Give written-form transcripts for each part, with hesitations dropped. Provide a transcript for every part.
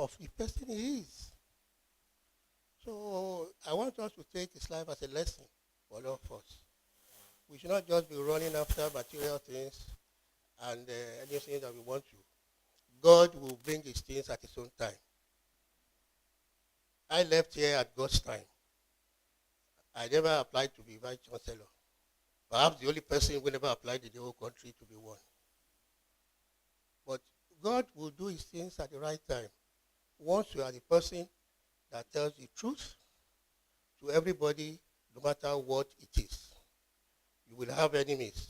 of the person he is. So I want us to take his life as a lesson for all of us. We should not just be running after material things and anything that we want to. God will bring his things at his own time. I left here at God's time. I never applied to be vice chancellor. Perhaps the only person who never applied in the whole country to be one. But God will do his things at the right time. Once you are the person that tells the truth to everybody, no matter what it is, you will have enemies,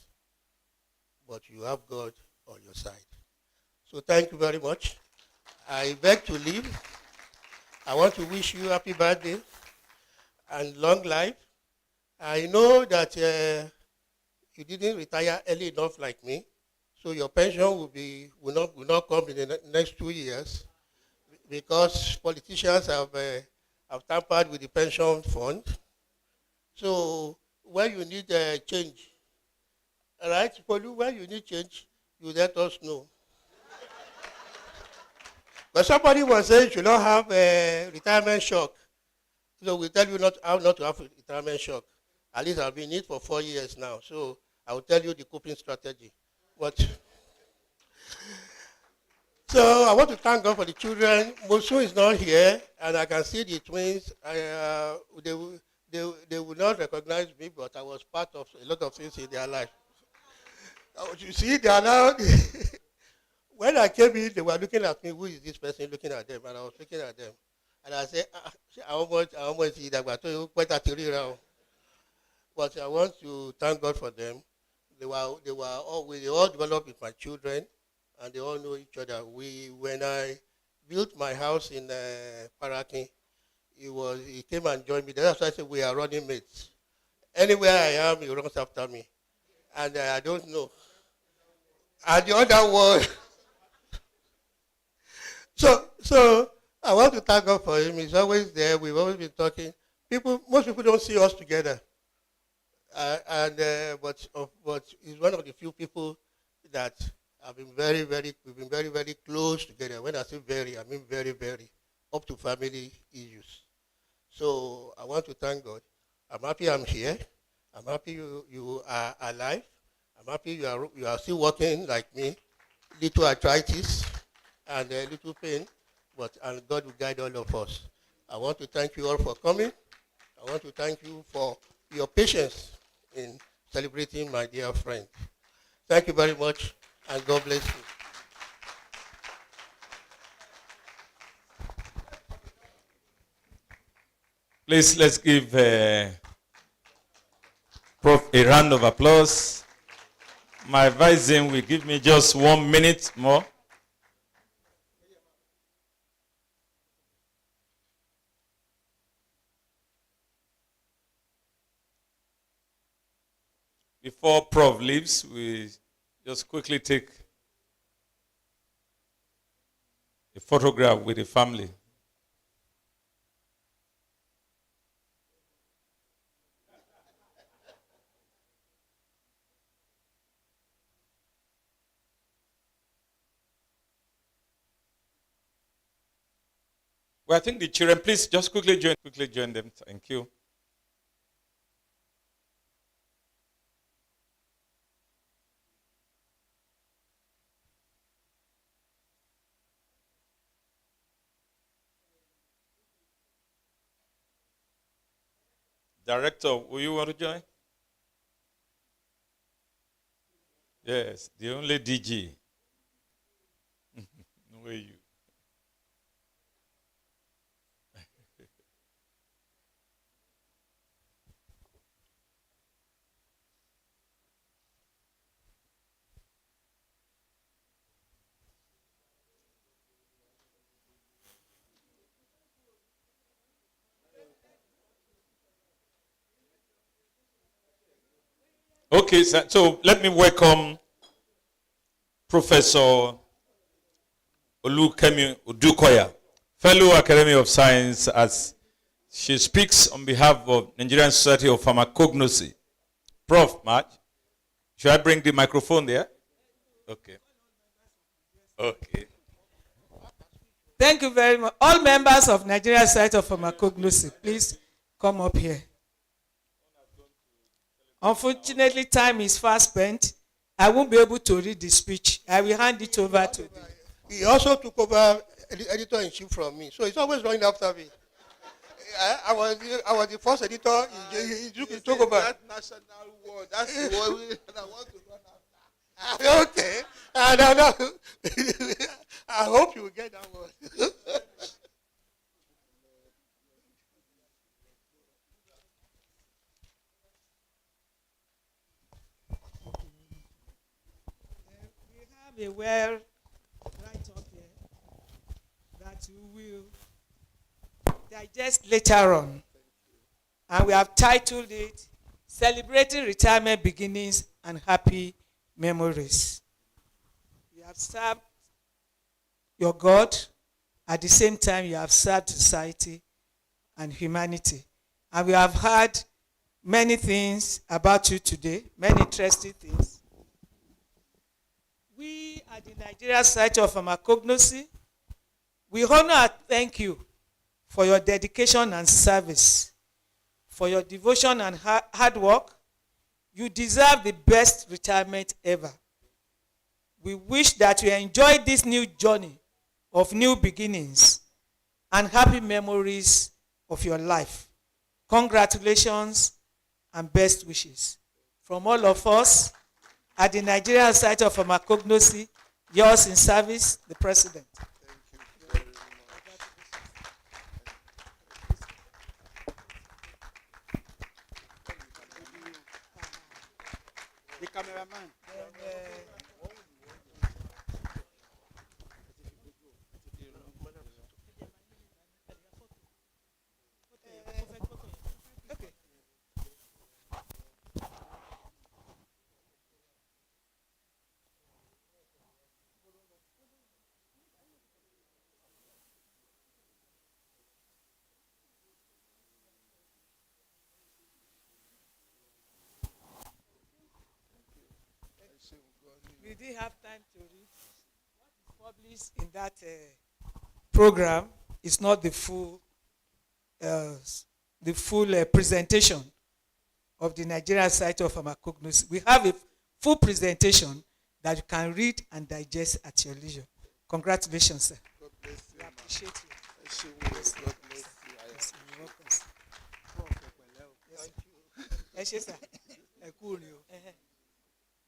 but you have God on your side. So thank you very much. I beg to leave. I want to wish you happy birthday and long life. I know that you didn't retire early enough like me, so your pension will not come in the next 2 years because politicians have tampered with the pension fund. So when you need change, all right, Polu, when you need change, you let us know. But somebody was saying you should not have a retirement shock. So we tell you how not to have a retirement shock. At least I've been in it for 4 years now. So I will tell you the coping strategy. So I want to thank God for the children. Mosu is not here, and I can see the twins. They will not recognize me, but I was part of a lot of things in their life. You see, they are now. When I came in, they were looking at me. Who is this person looking at them? And I was looking at them. And I said, I almost see that. But I want to thank God for them. They all developed with my children, and they all know each other. When I built my house in Parakin, he came and joined me. That's why I said we are running mates. Anywhere I am, he runs after me. And I don't know. And the other one. So I want to thank God for him. He's always there. We've always been talking. Most people don't see us together. But he's one of the few people that have been we've been very, very close together. When I say very, I mean very, very, up to family issues. So I want to thank God. I'm happy I'm here. I'm happy you are alive. I'm happy you are still working like me. Little arthritis and little pain, and God will guide all of us. I want to thank you all for coming. I want to thank you for your patience in celebrating my dear friend. Thank you very much, and God bless you. Please, let's give Prof a round of applause. My advising will give me just 1 minute more. Before Prof leaves, we just quickly take a photograph with the family. Well, I think the children, please just quickly join them. Thank you. Director, will you want to join? Yes, the only DG. Where are you? Okay, so let me welcome Professor Olukemi Odukoya, Fellow Academy of Science, as she speaks on behalf of Nigerian Society of Pharmacognosy. Prof, March, should I bring the microphone there? Okay. Okay. Thank you very much. All members of Nigeria Society of Pharmacognosy, please come up here. Unfortunately, time is fast spent. I won't be able to read the speech. I will hand it over to the... He also took over editor-in-chief from me, so he's always running after me. I was the first editor. He took over. That national word. That's the word I want to run after. Okay. I hope you will get that one. We have a well right up here that we will digest later on. And we have titled it Celebrating Retirement Beginnings and Happy Memories. You have served your God. At the same time, you have served society and humanity. And we have heard many things about you today, many interesting things. We at the Nigeria Society of Pharmacognosy, we honor and thank you for your dedication and service, for your devotion and hard work. You deserve the best retirement ever. We wish that you enjoy this new journey of new beginnings and happy memories of your life. Congratulations and best wishes. From all of us at the Nigerian Society of Pharmacognosy, yours in service, the President. The cameraman. We didn't have time to read. What is published in that program is not the full presentation of the Nigerian Society of Pharmacognosy. We have a full presentation that you can read and digest at your leisure. Congratulations, sir. God bless you. We appreciate you. God bless you. Yes, you're welcome, sir. Yes, yes, sir.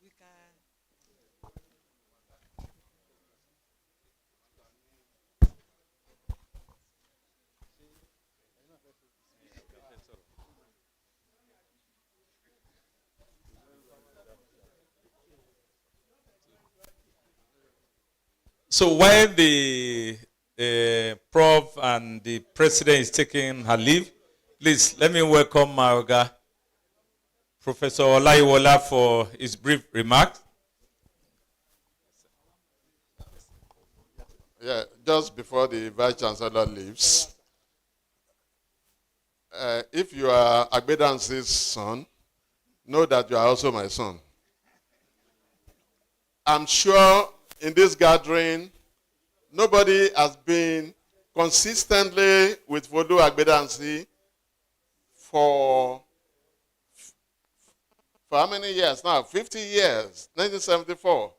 We can. So while the prof and the president is taking her leave, please let me welcome my Oga, Professor Olaiwola, for his brief remarks. Yeah, just before the Vice Chancellor leaves, if you are AGBEDAHUNSI's son, know that you are also my son. I'm sure in this gathering, nobody has been consistently with Volu AGBEDAHUNSI for how many years now? 50 years, 1974.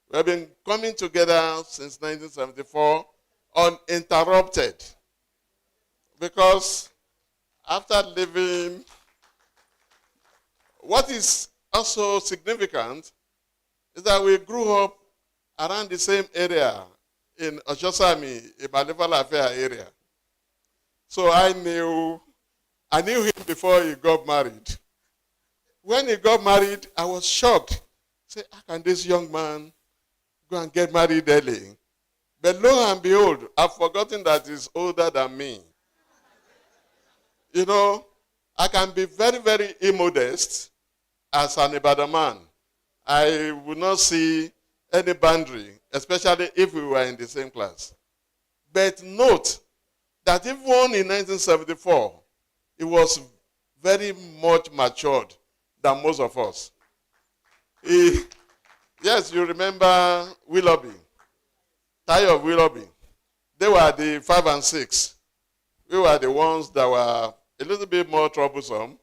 We have been coming together since 1974 uninterrupted. Because after leaving, what is also significant is that we grew up around the same area in Oshosami, Ibalefala Affair area. So I knew him before he got married. When he got married, I was shocked. Say, how can this young man go and get married early? But lo and behold, I've forgotten that he's older than me. You know, I can be very, very immodest as an Ibadan man. I would not see any boundary, especially if we were in the same class. But note that even in 1974, he was very much matured than most of us. Yes, you remember Willoughby, Tayo of Willoughby. They were the 5 and 6. We were the ones that were a little bit more troublesome,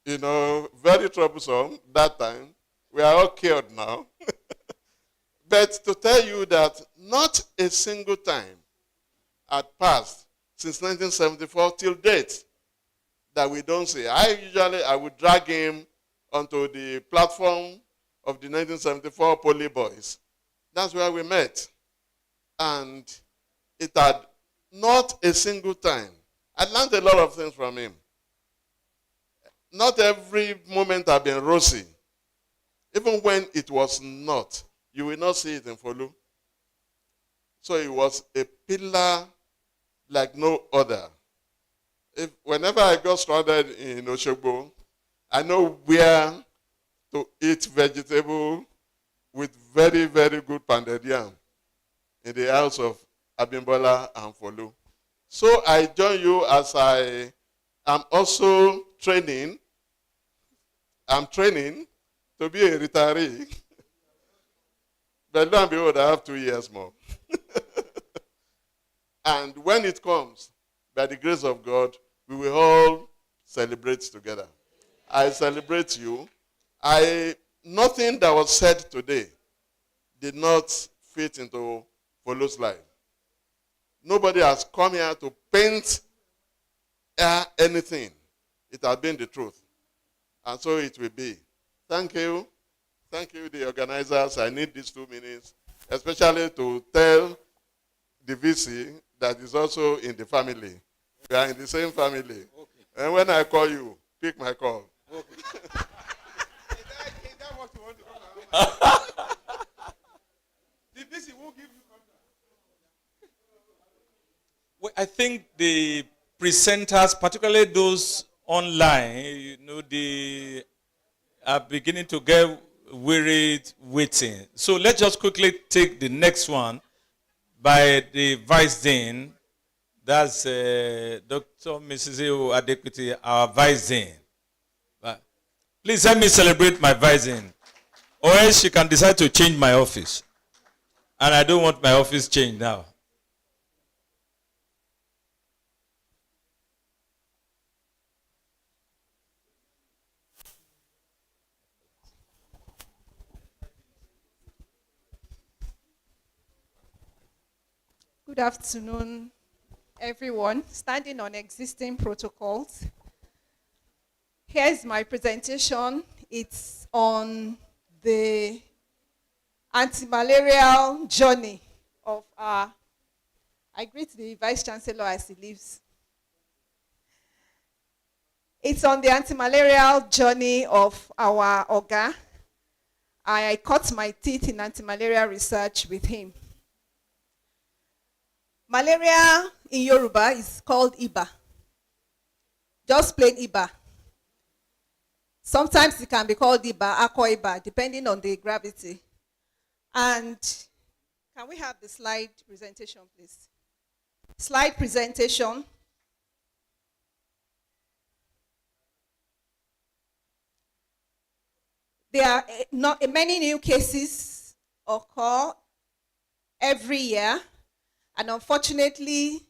very troublesome that time. We are all cured now. But to tell you that not a single time had passed since 1974 till date that we don't see. I would drag him onto the platform of the 1974 Poly Boys. That's where we met. And it had not a single time. I learned a lot of things from him. Not every moment had been rosy. Even when it was not, you will not see it in Folu. So it was a pillar like no other. Whenever I got stranded in Oshogbo, I know where to eat vegetable with very, very good pounded yam in the house of Abimbola and Folu. So I join you as I am also training. I'm training to be a retiree. But lo and behold, I have 2 years more. And when it comes, by the grace of God, we will all celebrate together. I celebrate you. Nothing that was said today did not fit into Folu's life. Nobody has come here to paint anything. It has been the truth. And so it will be. Thank you. Thank you, the organizers. I need these 2 minutes, especially to tell the VC that is also in the family. We are in the same family. Okay. And when I call you, pick my call. Okay. Is that what you want to come out? The VC won't give you contact. Well, I think the presenters, particularly those online, they are beginning to get wearied waiting. So let's just quickly take the next one by the Vice Dean. That's Dr. Mrs. Adequity, our Vice Dean. Please help me celebrate my Vice Dean, or else she can decide to change my office. And I don't want my office changed now. Good afternoon, everyone. Standing on existing protocols, here's my presentation. It's on the anti-malarial journey of I greet the Vice Chancellor as he leaves. It's on the anti-malarial journey of our Oga. I cut my teeth in anti-malarial research with him. Malaria in Yoruba is called Iba. Just plain Iba. Sometimes it can be called Iba, Akwa Iba, depending on the gravity. And can we have the slide presentation, please? Slide presentation. There are many new cases occur every year. And unfortunately,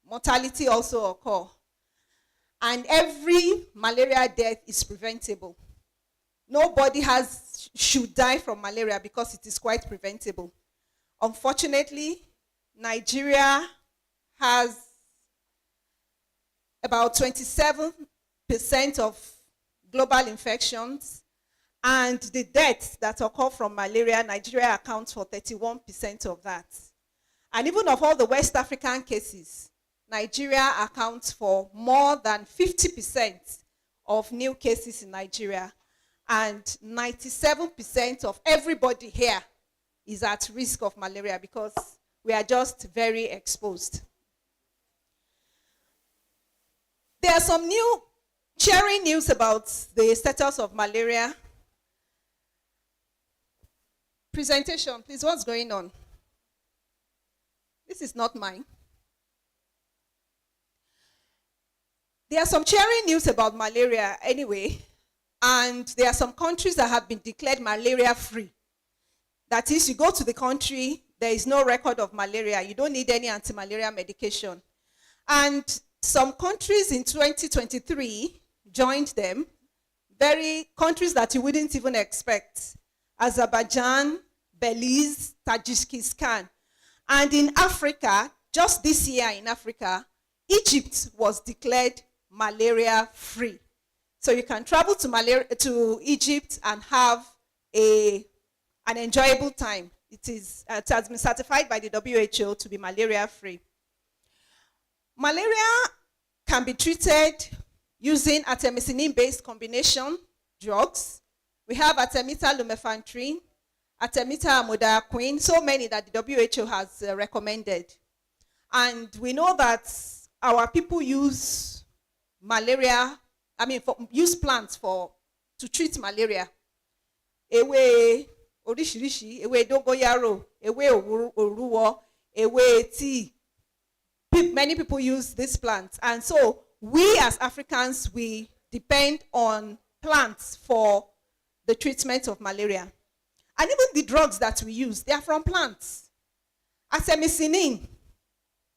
mortality also occurs. And every malaria death is preventable. Nobody should die from malaria because it is quite preventable. Unfortunately, Nigeria has about 27% of global infections, and the deaths that occur from malaria, Nigeria accounts for 31% of that. And even of all the West African cases, Nigeria accounts for more than 50% of new cases in Nigeria. And 97% of everybody here is at risk of malaria because we are just very exposed. There are some new cheering news about the status of malaria. Presentation, please, what's going on? This is not mine. There are some cheering news about malaria anyway, and there are some countries that have been declared malaria-free. That is, you go to the country, there is no record of malaria. You don't need any anti-malaria medication. And some countries in 2023 joined them, countries that you wouldn't even expect. Azerbaijan, Belize, Tajikistan. And in Africa, just this year in Africa, Egypt was declared malaria-free. So you can travel to Egypt and have an enjoyable time. It has been certified by the WHO to be malaria-free. Malaria can be treated using artemisinin-based combination drugs. We have artemether-lumefantrine, artemether-amodiaquine, so many that the WHO has recommended. And we know that our people use use plants to treat malaria. Ewe orishirishi, ewe dogoyaro, ewe oruwo, ewe tea. Many people use these plants. And so we as Africans, we depend on plants for the treatment of malaria. And even the drugs that we use, they are from plants. Artemisinin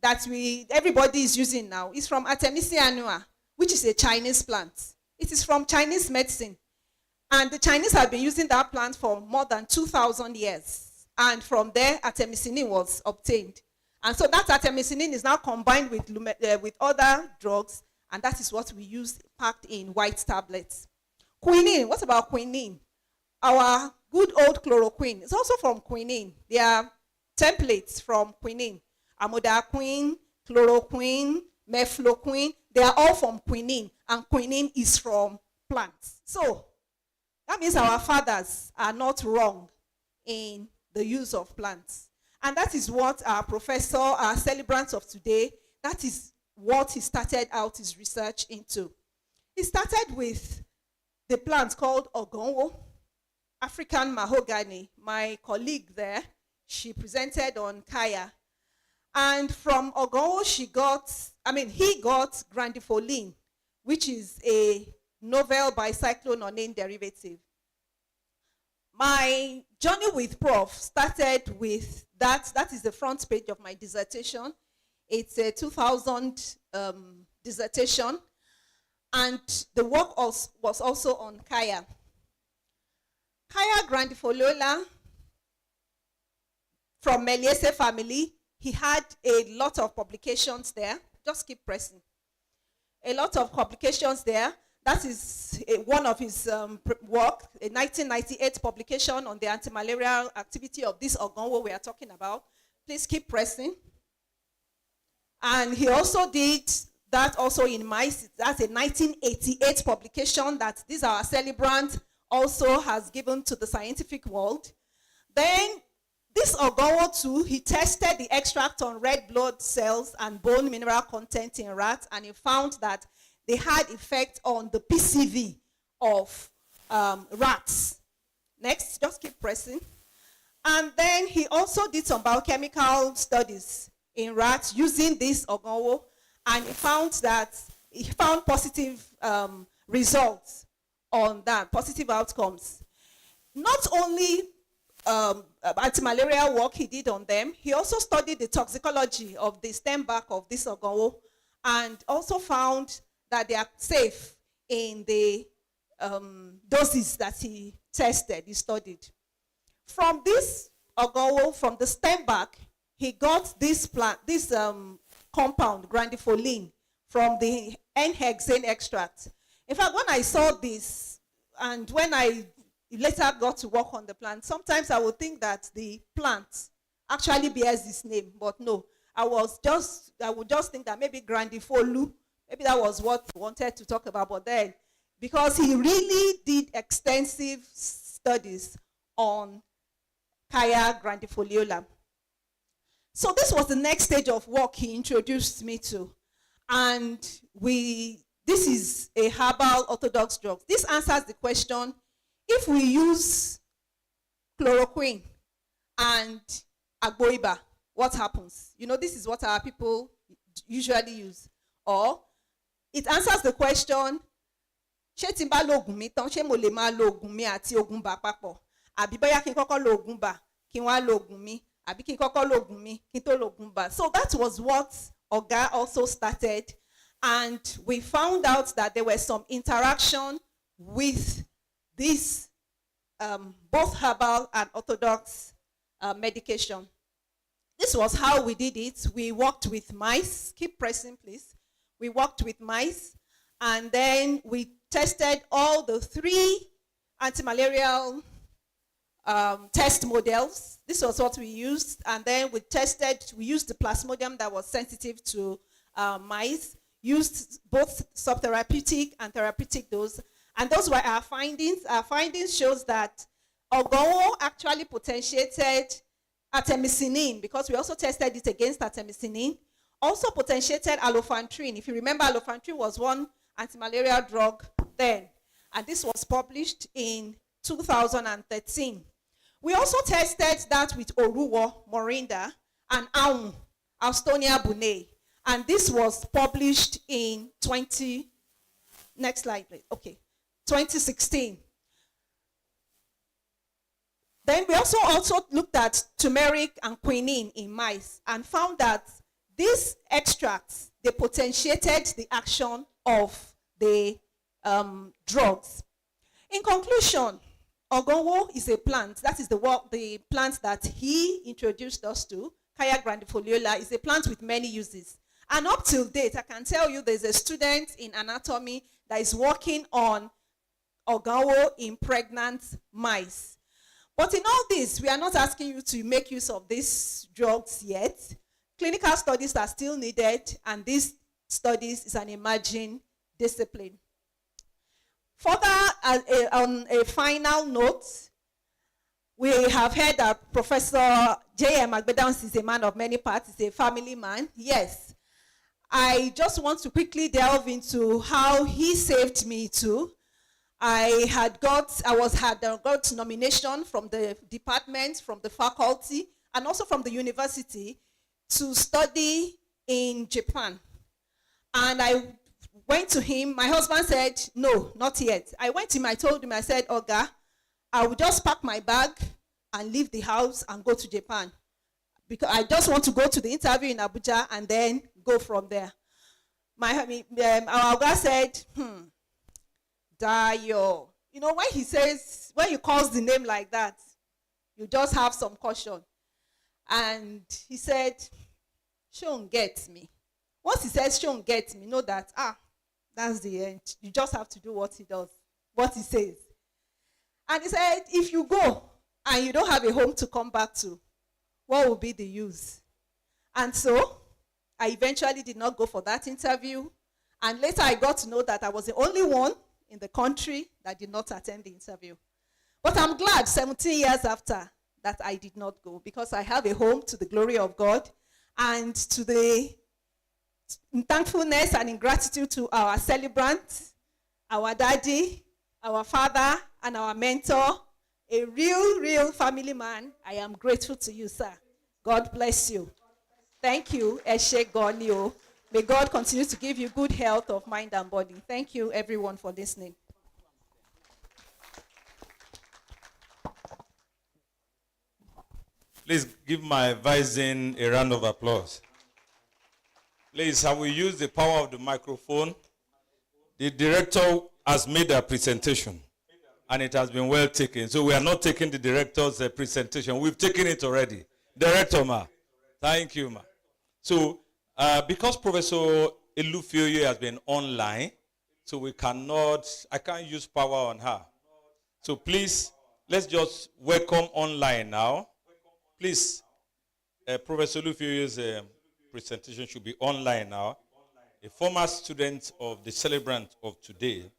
that everybody is using now is from Artemisia annua, which is a Chinese plant. It is from Chinese medicine. And the Chinese have been using that plant for more than 2,000 years. And from there, artemisinin was obtained. And so that artemisinin is now combined with other drugs, and that is what we use packed in white tablets. Quinine, what about quinine? Our good old chloroquine is also from quinine. There are templates from quinine. Amodiaquine, chloroquine, mefloquine, they are all from quinine, and quinine is from plants. So that means our fathers are not wrong in the use of plants. And that is what our professor, our celebrant of today, that is what he started out his research into. He started with the plant called ogonwo, African mahogany. My colleague there, she presented on Kaya. And from ogonwo, he got grandifoline, which is a novel bicyclononane derivative. My journey with Prof started with that. That is the front page of my dissertation. It's a 2000 dissertation. And the work was also on Kaya. Kaya grandifoliola from Meliaceae family. He had a lot of publications there. Just keep pressing. A lot of publications there. That is one of his work, a 1998 publication on the anti-malarial activity of this ogonwo we are talking about. Please keep pressing. And he also did that also in mice. That's a 1988 publication that this our celebrant also has given to the scientific world. Then this ogonwo too, he tested the extract on red blood cells and bone mineral content in rats, and he found that they had effect on the PCV of rats. Next, just keep pressing. And then he also did some biochemical studies in rats using this ogonwo, and he found positive results on that, positive outcomes. Not only anti-malarial work he did on them, he also studied the toxicology of the stem bark of this ogonwo, and also found that they are safe in the doses that he tested, he studied. From this ogonwo, from the stem bark, he got this compound, grandifoline, from the N-hexane extract. In fact, when I saw this, and when I later got to work on the plant, sometimes I would think that the plant actually bears this name, but no. I would just think that maybe grandifolu, maybe that was what he wanted to talk about, but then, because he really did extensive studies on Kaya grandifoliola. So this was the next stage of work he introduced me to. And this is a herbal orthodox drug. This answers the question, if we use chloroquine and agboiba, what happens? You know, this is what our people usually use. Or it answers the question, ṣé tí n bá lo ògùn mi tán, ṣé mo lè máa lo ògùn mi àti ògùn bà papọ̀? Àbí bóyá kí n kọ́kọ́ lo ògùn bà, kí n wá lo ògùn mi, àbí kí n kọ́kọ́ lògùn mi kí n tó lògùn bá. So that was what Oga also started, and we found out that there were some interaction with this both herbal and orthodox medication. This was how we did it. We worked with mice. Keep pressing, please. We worked with mice, and then we tested all the 3 antimalarial test models. This was what we used, and then we used the plasmodium that was sensitive to mice, used both subtherapeutic and therapeutic dose, and those were our findings. Our findings shows that Ogonwo actually potentiated artemisinin, because we also tested it against artemisinin, also potentiated alofantrin. If you remember, alofantrin was one antimalarial drug then, and this was published in 2013. We also tested that with Oruwo, Morinda, and Aum, Alstonia bunei, and this was published in 2016. Then we also looked at turmeric and quinine in mice and found that these extracts, they potentiated the action of the drugs. In conclusion, Ogonwo is a plant. That is the plant that he introduced us to. Kaya grandifoliola is a plant with many uses. And up till date, I can tell you there's a student in anatomy that is working on Ogonwo in pregnant mice. But in all this, we are not asking you to make use of these drugs yet. Clinical studies are still needed, and these studies is an emerging discipline. Further, on a final note, we have heard that Professor J.M. AGBEDAHUNSI is a man of many parts, he's a family man. Yes. I just want to quickly delve into how he saved me too. I had got nomination from the department, from the faculty, and also from the university to study in Japan. And I went to him. My husband said, no, not yet. I went to him, I told him, I said, Oga, I will just pack my bag and leave the house and go to Japan, because I just want to go to the interview in Abuja and then go from there. Our Oga said, Dayo. You know, when he calls the name like that, you just have some caution. And he said, Sean gets me. Once he says Sean gets me, know that, that's the end. You just have to do what he does, what he says. And he said, if you go and you don't have a home to come back to, what will be the use? And so, I eventually did not go for that interview. And later I got to know that I was the only one in the country that did not attend the interview. But I'm glad 17 years after that I did not go, because I have a home, to the glory of God, and to the thankfulness and in gratitude to our celebrant, our daddy, our father, and our mentor, a real family man. I am grateful to you, sir. God bless you. Thank you, Eshe Gonio. May God continue to give you good health of mind and body. Thank you, everyone, for listening. Please give my Visine a round of applause. Please, I will use the power of the microphone. The director has made a presentation, and it has been well taken. So we are not taking the director's presentation. We've taken it already. Director, ma. Thank you, ma. So, because Professor Elufioye has been online, so I can't use power on her. So please, let's just welcome online now. Please, Professor Elufioye's presentation should be online now. A former student of the celebrant of today,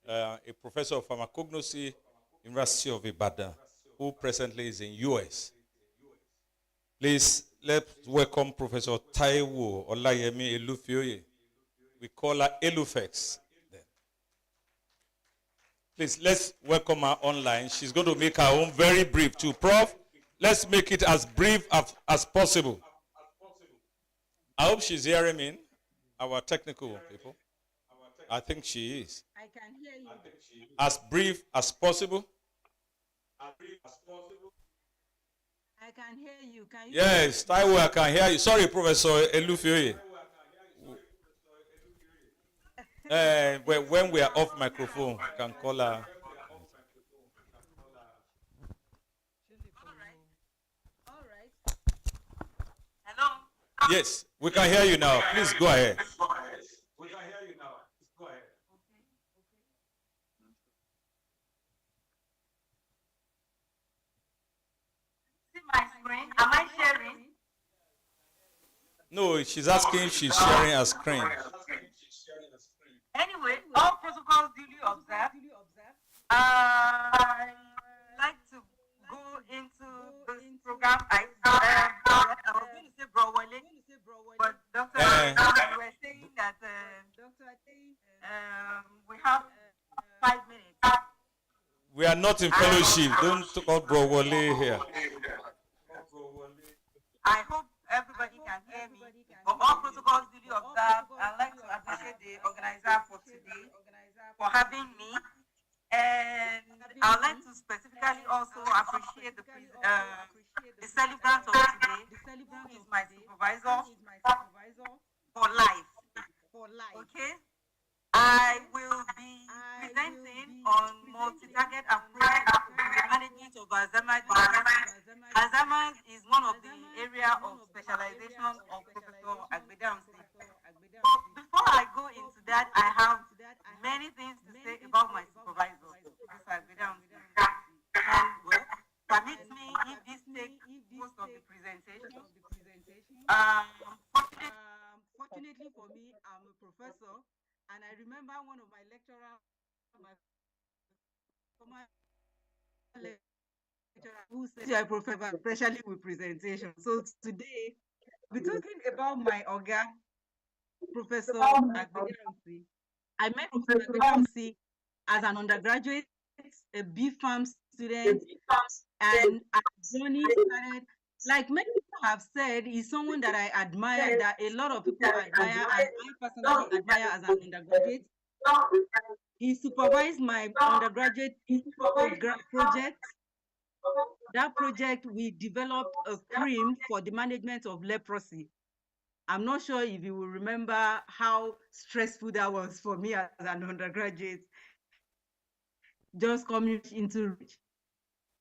a professor of pharmacognosy, University of Ibadan, who presently is in US. Please, let's welcome Professor Taiwo Olayemi Elufioye. We call her Elufex. Please, let's welcome her online. She's going to make her own very brief too. Prof, let's make it as brief as possible. I hope she's hearing me, our technical people. I think she is. I can hear you. As brief as possible. I I can hear you. Can you? Yes, Taiwo, I can hear you. Sorry, Professor Elufioye. When we are off microphone, I can call her. All right. Hello? Yes, we can hear you now. Please go ahead. We can hear you now. Go ahead. See my screen? Am I sharing? No, she's asking if she's sharing a screen. Anyway, all protocols duly observed. I like to go into this program. I was going to say Browale, but Dr. You were saying that we have 5 minutes. We are not in fellowship. Don't talk bro Wale here. I hope everybody can hear me. For all protocols duly observed, I'd like to appreciate the organizer for today for having me. And I'd like to specifically also appreciate the celebrant of today, who is my supervisor for life. Okay? I will be presenting on multi-target approach to the management of Alzheimer's disease. Alzheimer's is one of the area of specialization of Professor AGBEDAHUNSI. But before I go into that, I have many things to say about my supervisor, Professor AGBEDAHUNSI. And well, permit me if this takes most of the presentation. Fortunately for me, I'm a professor, and I remember one of my lecturers, my former lecturer, who said, "You are a professor, especially with presentation." So today, we're talking about my Oga, Professor AGBEDAHUNSI. I met Professor AGBEDAHUNSI as an undergraduate, a B.Pharm student, and our journey started. Like many people have said, he's someone that I admire, that a lot of people admire, and I personally admire as an undergraduate. He supervised my undergraduate project. That project, we developed a cream for the management of leprosy. I'm not sure if you will remember how stressful that was for me as an undergraduate, just coming into reach.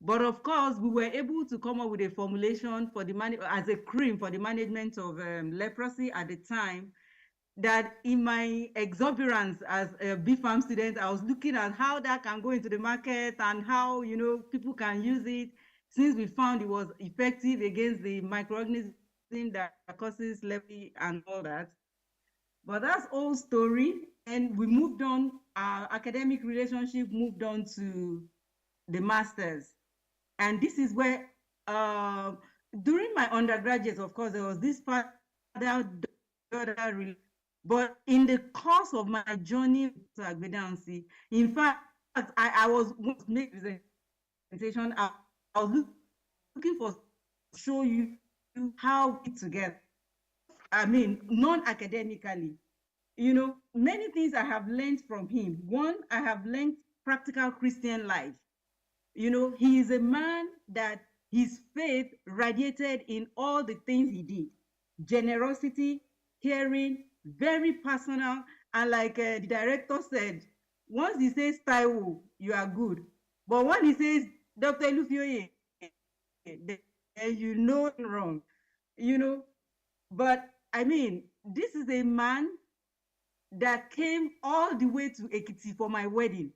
But of course, we were able to come up with a formulation for as a cream for the management of leprosy at the time. That in my exuberance as a B.Pharm student, I was looking at how that can go into the market and how people can use it, since we found it was effective against the microorganism that causes leprosy and all that. But that's old story, and we moved on. Our academic relationship moved on to the masters. And this is where, during my undergraduate, of course, there was this father-daughter, but in the course of my journey to AGBEDAHUNSI, in fact, I was making presentation. I was looking for to show you how we together. I mean, non-academically, many things I have learned from him. One, I have learned practical Christian life. He is a man that his faith radiated in all the things he did. Generosity, caring, very personal. And like the director said, once he says Taiwo, you are good. But when he says Dr. Elufioye, then you know wrong. But I mean, this is a man that came all the way to Ekiti for my wedding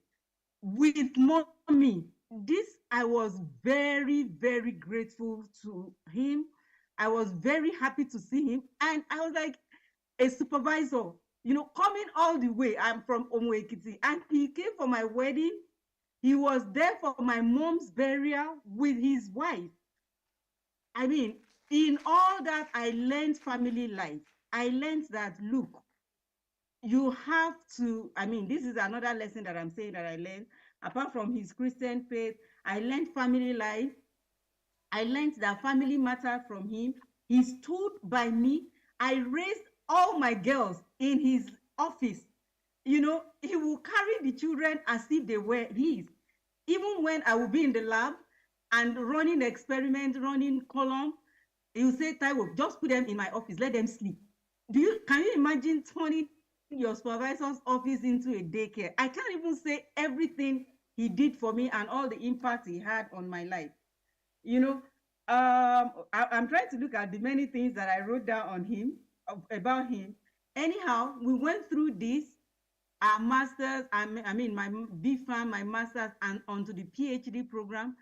with mommy. This, I was very, very grateful to him. I was very happy to see him. And I was like a supervisor, coming all the way. I'm from Omo Ekiti. And he came for my wedding. He was there for my mom's burial with his wife. I mean, in all that, I learned family life. I learned that, look, you have to, this is another lesson that I'm saying that I learned. Apart from his Christian faith, I learned family life. I learned that family mattered from him. He stood by me. I raised all my girls in his office. He will carry the children as if they were his. Even when I will be in the lab, and running experiment, running column. You say, Taiwo, just put them in my office, let them sleep. Can you imagine turning your supervisor's office into a daycare? I can't even say everything he did for me and all the impact he had on my life. You know, I'm trying to look at the many things that I wrote down on him, about him. Anyhow, we went through this, our masters, I mean my BFAM, my masters, and onto the PhD program.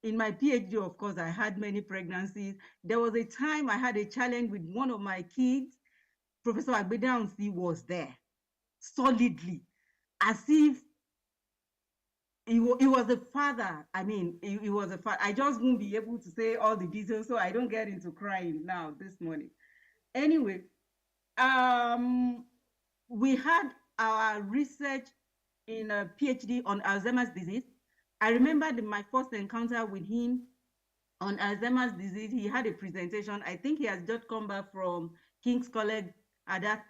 In my PhD, of course, I had many pregnancies. There was a time I had a challenge with one of my kids. Professor AGBEDAHUNSI was there, solidly, as if he was a father. I mean, he was a father. I just won't be able to say all the details, so I don't get into crying now this morning. Anyway, we had our research in a PhD on Alzheimer's disease. I remember my first encounter with him on Alzheimer's disease. He had a presentation. I think he has just come back from King's College at that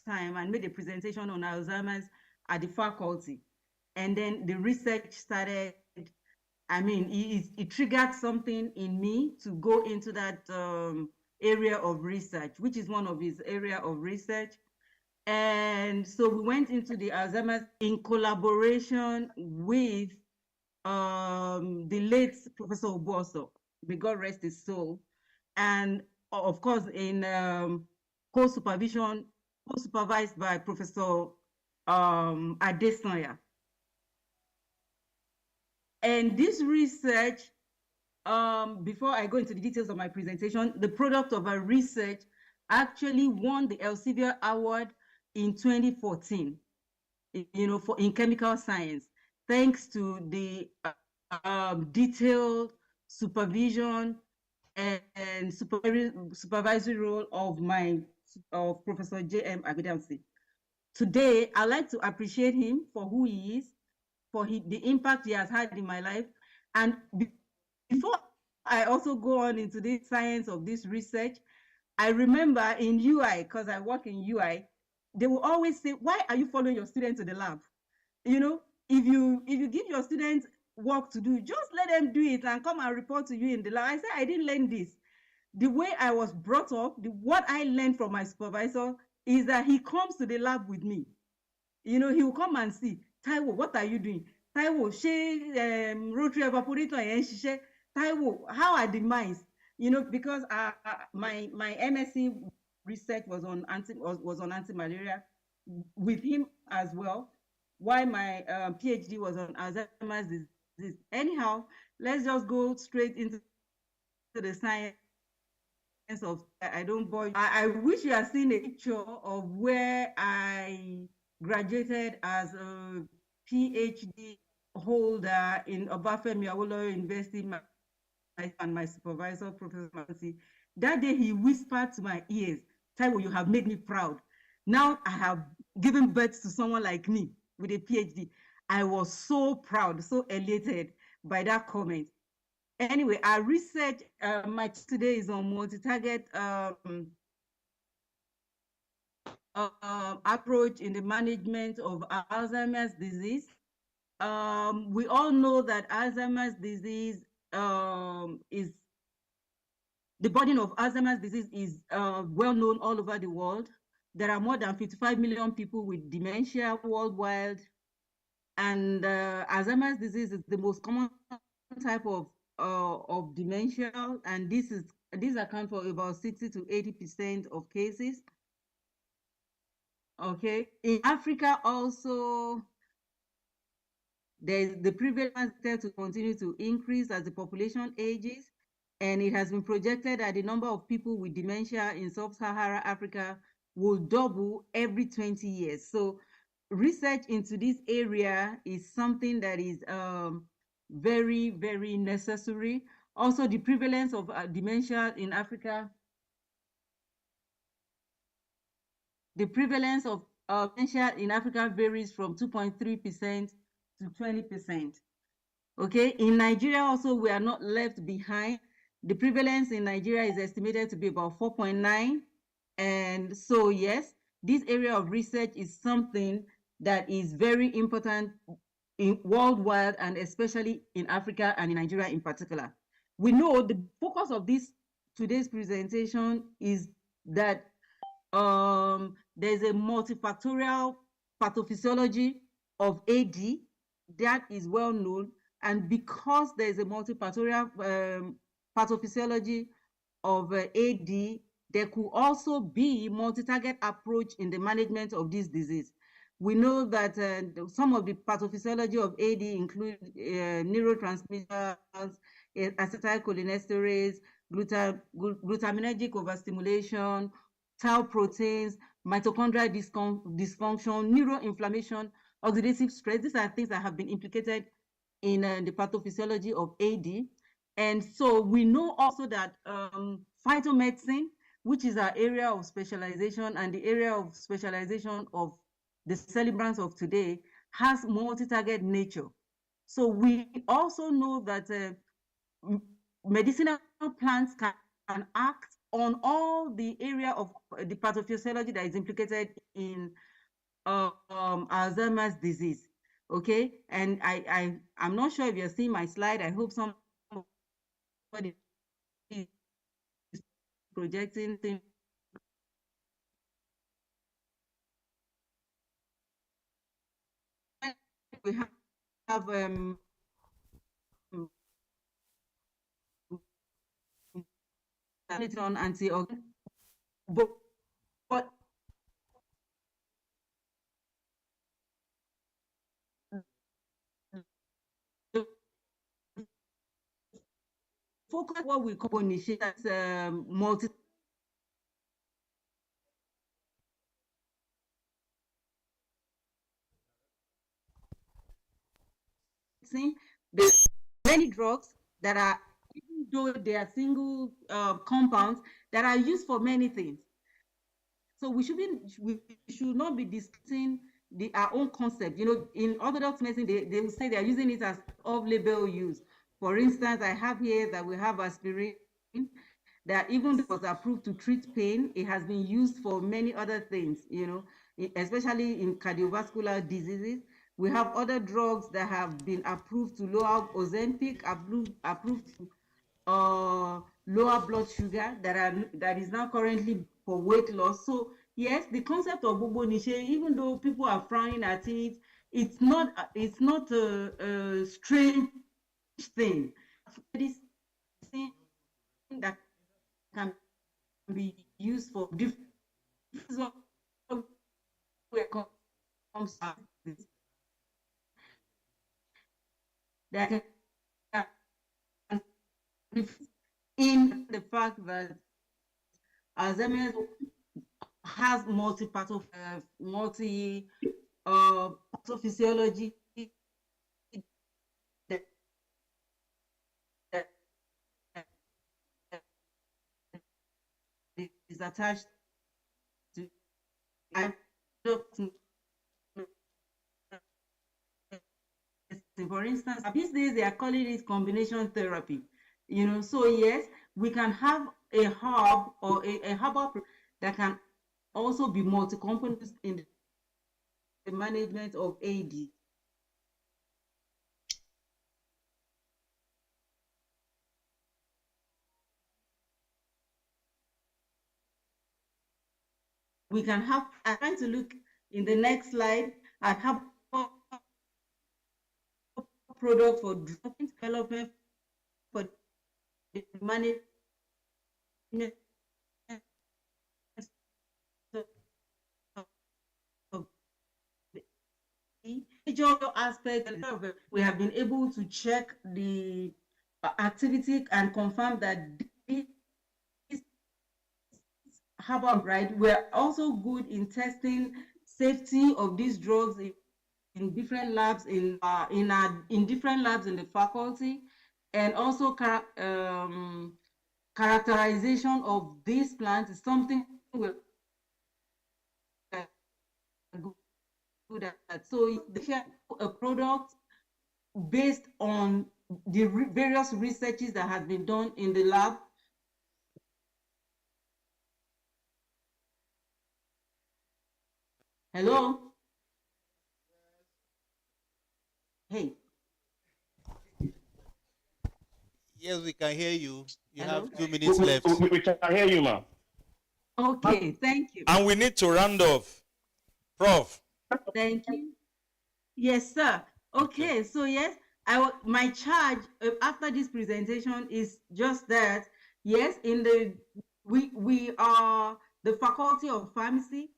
time and made a presentation on Alzheimer's at the faculty. And then the research started. I mean, it triggered something in me to go into that area of research, which is one of his area of research. And so we went into the Alzheimer's in collaboration with the late Professor Oboso, may God rest his soul, and of course in co-supervised by Professor Adesanya. And this research, before I go into the details of my presentation, the product of our research actually won the Elsevier Award in 2014, you know, in chemical science, thanks to the detailed supervision and supervisory role of Professor J.M. AGBEDAHUNSI. Today, I'd like to appreciate him for who he is, for the impact he has had in my life. And before I also go on into the science of this research, I remember in UI, because I work in UI, they will always say, why are you following your students to the lab? You know, if you give your students work to do, just let them do it and come and report to you in the lab. I said, I didn't learn this. The way I was brought up, what I learned from my supervisor is that he comes to the lab with me. You know, he will come and see, Taiwo, what are you doing? Taiwo, rotary evaporator, Taiwo, how are the mines? You know, because my MSc research was on anti-malaria with him as well, while my PhD was on Alzheimer's disease. Anyhow, let's just go straight into the science of. I don't bore you. I wish you had seen a picture of where I graduated as a PhD holder in Obafemi Awolowo University, and my supervisor, Professor Mansi. That day he whispered to my ears, Taiwo, you have made me proud. Now I have given birth to someone like me with a PhD. I was so proud, so elated by that comment. Anyway, our research, my today is on multi-target approach in the management of Alzheimer's disease. We all know that Alzheimer's disease is, the burden of Alzheimer's disease is well known all over the world. There are more than 55 million people with dementia worldwide. And Alzheimer's disease is the most common type of dementia. And these account for about 60 to 80% of cases. Okay, in Africa also, the prevalence there to continue to increase as the population ages, and it has been projected that the number of people with dementia in sub-Saharan Africa will double every 20 years. So research into this area is something that is very, very necessary. Also, the prevalence of dementia in Africa, the prevalence of dementia in Africa varies from 2.3% to 20%. Okay, in Nigeria also, we are not left behind. The prevalence in Nigeria is estimated to be about 4.9. And so, yes, this area of research is something that is very important worldwide, and especially in Africa and in Nigeria in particular. We know the focus of today's presentation is that there's a multifactorial pathophysiology of AD that is well known, and because there's a multifactorial pathophysiology of AD, there could also be multi-target approach in the management of this disease. We know that some of the pathophysiology of AD include neurotransmitters, acetylcholinesterase, glutaminergic overstimulation, tau proteins, mitochondrial dysfunction, neuroinflammation, oxidative stress. These are things that have been implicated in the pathophysiology of AD. And so we know also that phytomedicine, which is our area of specialization and the area of specialization of the celebrants of today, has multi-target nature. So we also know that medicinal plants can act on all the area of the pathophysiology that is implicated in Alzheimer's disease. Okay, and I'm not sure if you're seeing my slide. I hope somebody is projecting things. We have on antioxidant, but focus what we call initiate as multi. There's many drugs that are, even though they are single compounds, that are used for many things. So we should not be discussing our own concept. You know, in orthodox medicine, they will say they are using it as off-label use. For instance, I have here that we have aspirin, that even though it was approved to treat pain, it has been used for many other things, you know, especially in cardiovascular diseases. We have other drugs that have been approved to lower Ozempic, approved to lower blood sugar, that is now currently for weight loss. So yes, the concept of Bobonishe, even though people are frowning at it, it's not a strange thing. This thing that can be used for different. This is what comes that can in the fact that Alzheimer's has multi pathophysiology that is attached to. For instance, these days they are calling it combination therapy. You know, so yes, we can have a herb or a herbal that can also be multi-component in the management of AD. We can have, I'm trying to look in the next slide at herbal product for drug development for the management of the major aspect. We have been able to check the activity and confirm that this herbal, right? We're also good in testing safety of these drugs in different labs in different labs in the faculty, and also characterization of these plants is something we're good at. So they share a product based on the various researches that have been done in the lab. Hello? Yes, we can hear you. You Hello? have 2 minutes left. We can hear you, ma'am. Okay, thank you. And we need to round off. Prof. Thank you. Yes, sir. Okay, so yes, my charge after this presentation is just that. Yes, we are the Faculty of Pharmacy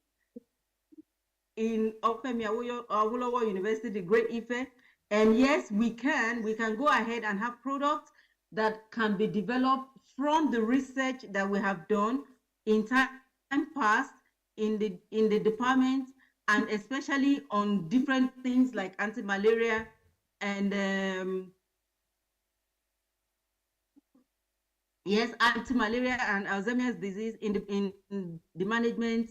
in Ofemi Awolowo University, the Great Ife, and yes, we can go ahead and have products that can be developed from the research that we have done in time past in the department, and especially on different things like anti-malaria and yes, anti-malaria and Alzheimer's disease in the management.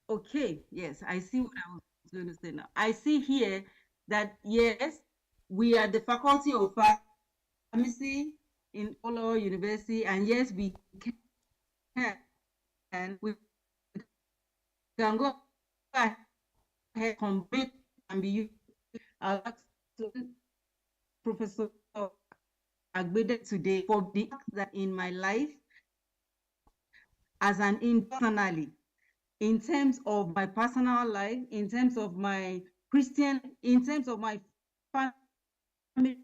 Okay, yes, I see what I was going to say now. I see here that yes, we are the Faculty of Pharmacy in Olo University, and yes, we can, and we can go ahead, complete and be used. I'll ask Professor Agbede today for the fact that in my life as an internally, in terms of my personal life, in terms of my Christian, in terms of my family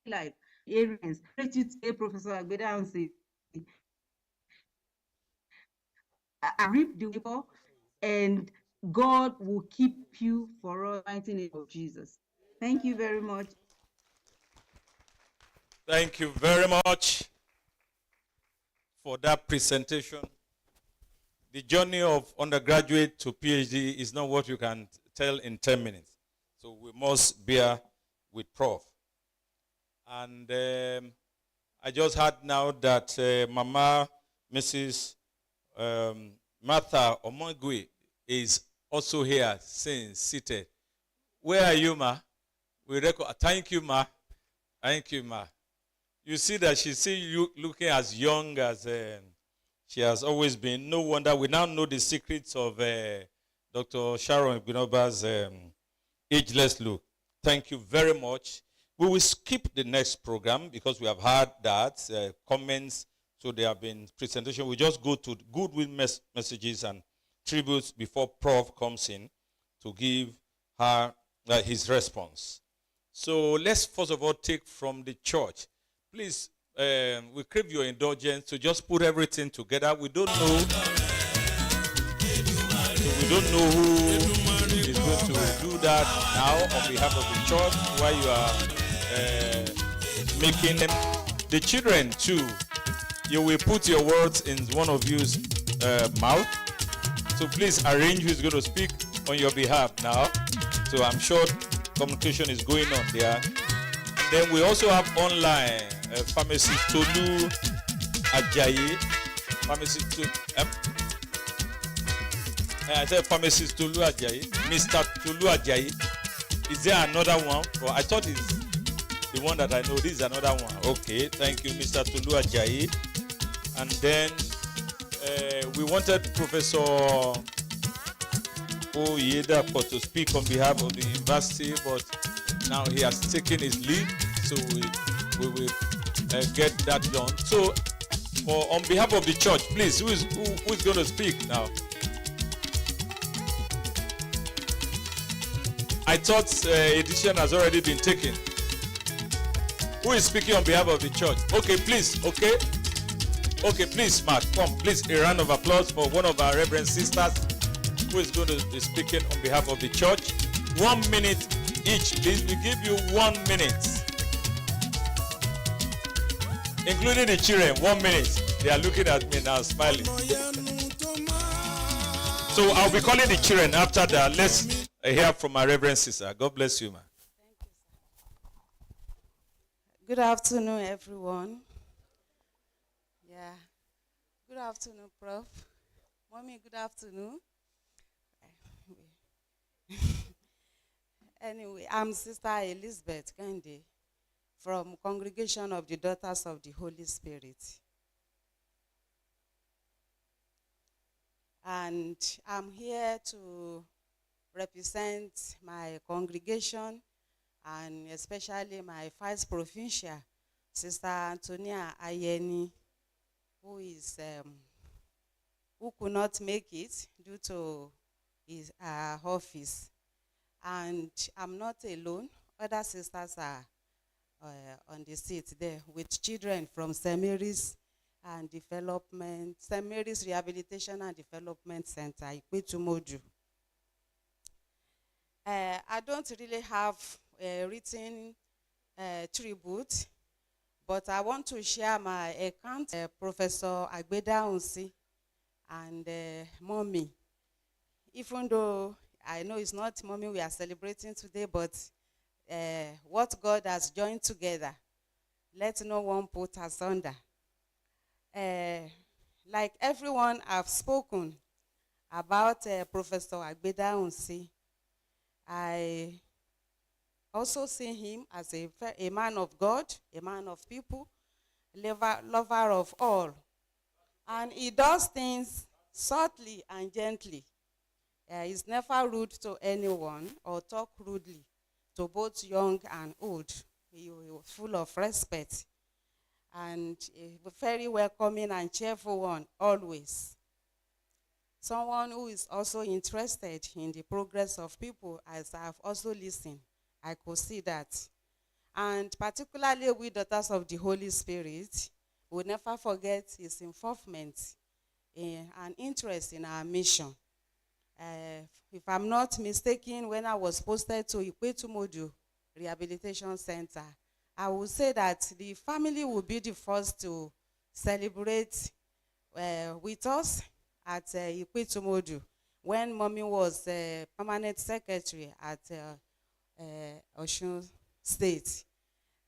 life, areas. Thank you today, Professor AGBEDAHUNSI. I reap the labor, and God will keep you for all, in the name of Jesus. Thank you very much. Thank you very much for that presentation. The journey of undergraduate to PhD is not what you can tell in 10 minutes. So we must bear with Prof. And I just heard now that Mama, Mrs. Martha Omogwe is also here, since seated. Where are you, Ma? We record. Thank you, Ma. Thank you, Ma. You see that she's still looking as young as she has always been. No wonder we now know the secrets of Dr. Sharon Gbinoba's ageless look. Thank you very much. We will skip the next program because we have had that, comments, so there have been presentations. We just go to goodwill messages and tributes before Prof comes in to give her his response. So let's first of all take from the church. Please, we crave your indulgence to just put everything together. We don't know. We don't know who is going to do that now on behalf of the church while you are making them. The children too, you will put your words in one of you's mouth. So please arrange who is going to speak on your behalf now. So I'm sure communication is going on there. Then we also have online Pharmacist Tolu Ajayi. Pharmacist I said Pharmacist Tolu Ajayi. Mr. Tolu Ajayi. Is there another one? Well, I thought it's the one that I know. This is another one. Okay, thank you, Mr. Tolu Ajayi. And then we wanted Professor Oyedapo to speak on behalf of the university, but now he has taken his leave, so we will get that done. So, on behalf of the church, please, who is going to speak now? I thought edition has already been taken. Who is speaking on behalf of the church? Okay, please. Okay. Okay, please, Mark, come. Please, a round of applause for one of our reverend sisters who is going to be speaking on behalf of the church. 1 minute each, please. We give you 1 minute. Including the children, 1 minute. They are looking at me now, smiling. So I'll be calling the children after that. Let's hear from our reverend sister. God bless you, man. Thank you, sir. Good afternoon, everyone. Yeah. Good afternoon, Prof. Mommy, good afternoon. Anyway, I'm Sister Elizabeth Kende from Congregation of the Daughters of the Holy Spirit. And I'm here to represent my congregation and especially my vice provincial Sister Antonia Ayeni, who could not make it due to his office. And I'm not alone. Other sisters are on the seat there with children from St. Mary's and Development, St. Mary's Rehabilitation and Development Center, Ikwetumodu. I don't really have a written tribute, but I want to share my account. Professor AGBEDAHUNSI and Mommy. Even though I know it's not Mommy we are celebrating today, but what God has joined together, let no one put asunder. Like everyone have spoken about Professor AGBEDAHUNSI, I also see him as a man of God, a man of people, lover of all. And he does things subtly and gently. He's never rude to anyone or talk rudely to both young and old. He was full of respect and a very welcoming and cheerful one always. Someone who is also interested in the progress of people, as I've also listened, I could see that. And particularly we daughters of the Holy Spirit, we'll never forget his involvement and interest in our mission. If I'm not mistaken, when I was posted to Ikwetumodu Rehabilitation Center, I would say that the family will be the first to celebrate with us at Ikwetumodu when Mommy was permanent secretary at Osun State.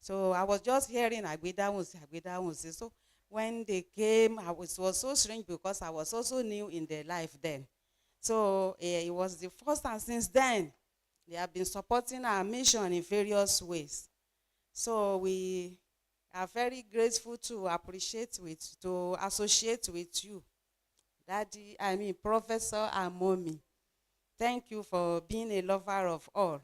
So I was just hearing AGBEDAHUNSI. So when they came, it was so strange because I was also new in their life then. So it was the first, and since then, they have been supporting our mission in various ways. So we are very grateful to associate with you, Daddy, Professor and Mommy. Thank you for being a lover of all.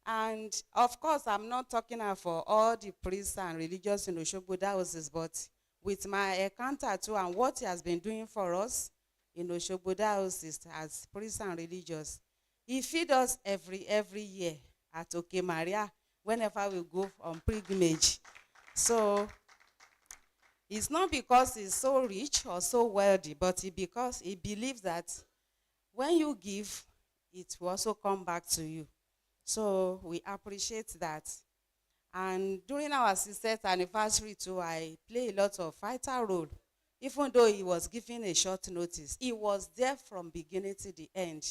And of course, I'm not talking for all the priests and religious in Oshogbo Diocese, but with my encounter too and what he has been doing for us in Oshogbo Diocese as priests and religious. He feeds us every year at Oke Maria whenever we go on pilgrimage. So it's not because he's so rich or so wealthy, but because he believes that when you give, it will also come back to you. So we appreciate that. And during our sister's anniversary too, I play a lot of vital role. Even though he was given a short notice, he was there from beginning to the end.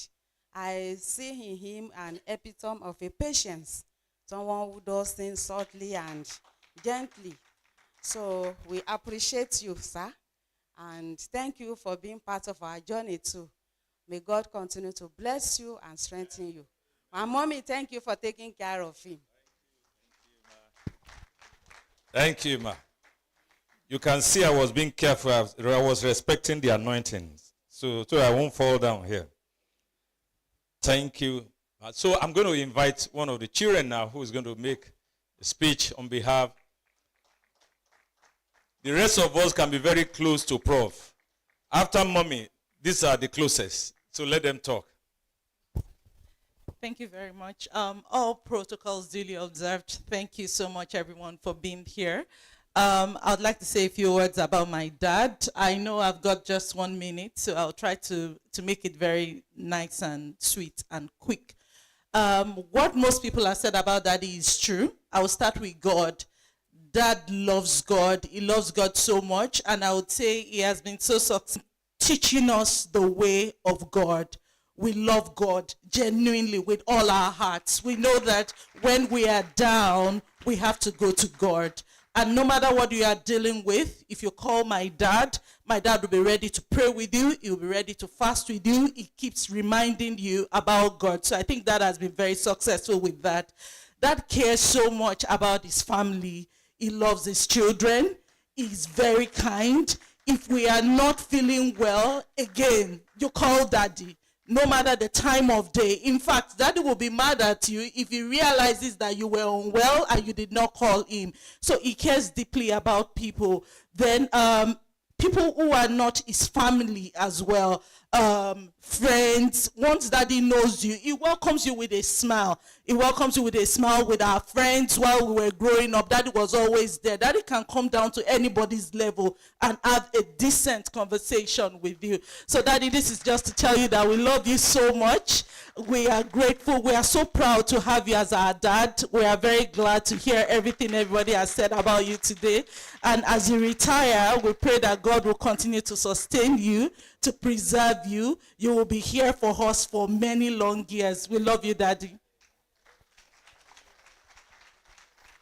I see in him an epitome of a patience, someone who does things subtly and gently. So we appreciate you, sir, and thank you for being part of our journey too. May God continue to bless you and strengthen you. My Mommy, thank you for taking care of him. Thank you, ma. You can see I was being careful. I was respecting the anointings, so I won't fall down here. Thank you. So I'm going to invite one of the children now who is going to make a speech on behalf. The rest of us can be very close to Prof. After Mommy, these are the closest. So let them talk. Thank you very much. All protocols duly observed. Thank you so much, everyone, for being here. I'd like to say a few words about my dad. I know I've got just 1 minute, so I'll try to make it very nice and sweet and quick. What most people have said about Daddy is true. I will start with God. Dad loves God. He loves God so much, and I would say he has been so teaching us the way of God. We love God genuinely with all our hearts. We know that when we are down, we have to go to God. And no matter what you are dealing with, if you call my dad will be ready to pray with you. He'll be ready to fast with you. He keeps reminding you about God. So I think that has been very successful with that. Dad cares so much about his family. He loves his children. He's very kind. If we are not feeling well, again, you call Daddy. no matter the time of day. In fact, Daddy will be mad at you if he realizes that you were unwell and you did not call him. So he cares deeply about people. Then people who are not his family as well, friends. Once Daddy knows you, he welcomes you with a smile. He welcomes you with a smile. With our friends while we were growing up, Daddy was always there. Daddy can come down to anybody's level and have a decent conversation with you. So Daddy, this is just to tell you that we love you so much. We are grateful. We are so proud to have you as our dad. We are very glad to hear everything everybody has said about you today. And as you retire, we pray that God will continue to sustain you, to preserve you. You will be here for us for many long years. We love you, Daddy.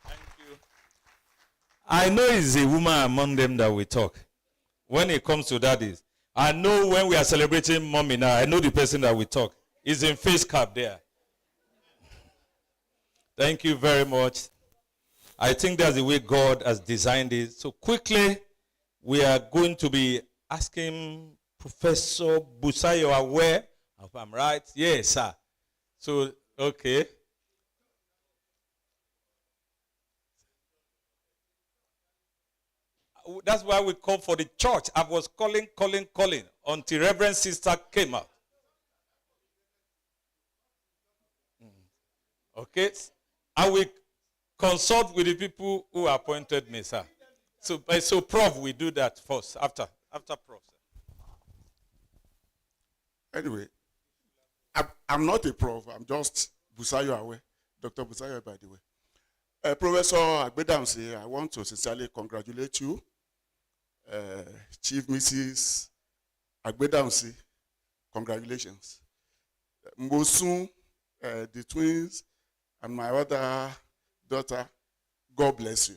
Thank you. I know it's a woman among them that we talk. When it comes to daddies, I know when we are celebrating mommy now, I know the person that we talk. Is in face cap there. Thank you very much. I think that's the way God has designed it. So quickly, we are going to be asking Professor Busayo Aware, if I'm right. Yes, sir. So, okay. That's why we call for the church. I was calling until Reverend Sister came out. Okay, I will consult with the people who appointed me, sir. So Prof, we do that first, after Prof. Anyway, I'm not a prof. I'm just Busayo Awe, Dr. Busayo, by the way. Professor AGBEDAHUNSI, I want to sincerely congratulate you. Chief Mrs. AGBEDAHUNSI, congratulations. Mbosun, the twins, and my other daughter, God bless you.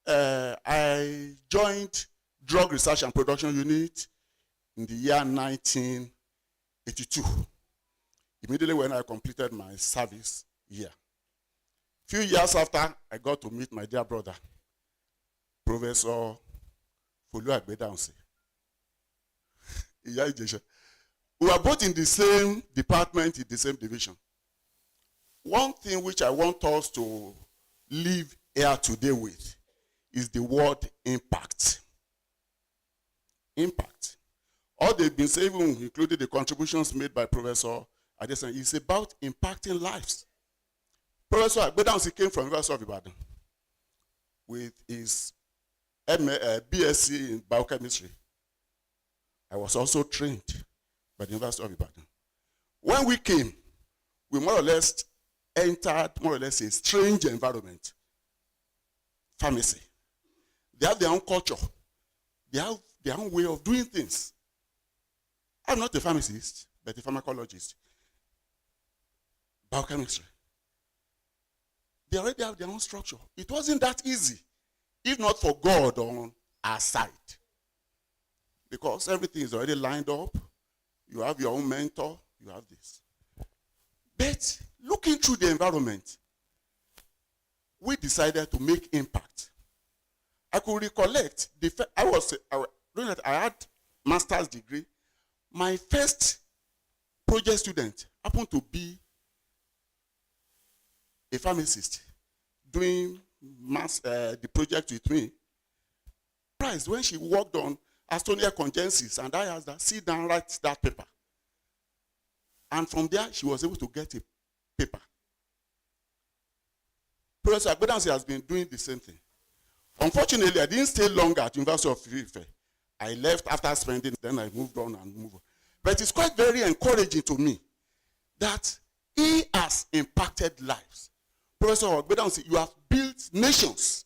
I joined Drug Research and Production Unit in the year 1982, immediately when I completed my service year. Few years after, I got to meet my dear brother, Professor Folu AGBEDAHUNSI. We were both in the same department, in the same division. One thing which I want us to leave here today with is the word impact. Impact. All they've been saying, including the contributions made by Professor Adesanya, is about impacting lives. Professor AGBEDAHUNSI came from University of Ibadan with his BSc in biochemistry. I was also trained by the University of Ibadan. When we came, we more or less entered a strange environment. Pharmacy. They have their own culture. They have their own way of doing things. I'm not a pharmacist, but a pharmacologist. Biochemistry. They already have their own structure. It wasn't that easy, if not for God on our side. Because everything is already lined up. You have your own mentor. You have this. But looking through the environment, we decided to make impact. I could recollect, I had master's degree. My first project student happened to be a pharmacist doing the project with me. Surprised when she worked on Astonia congensis, and I asked her, sit down, write that paper. And from there, she was able to get a paper. Professor AGBEDAHUNSI has been doing the same thing. Unfortunately, I didn't stay long at University of Ife. I left after spending, then I moved on and moved on. But it's quite very encouraging to me that he has impacted lives. Professor AGBEDAHUNSI, you have built nations.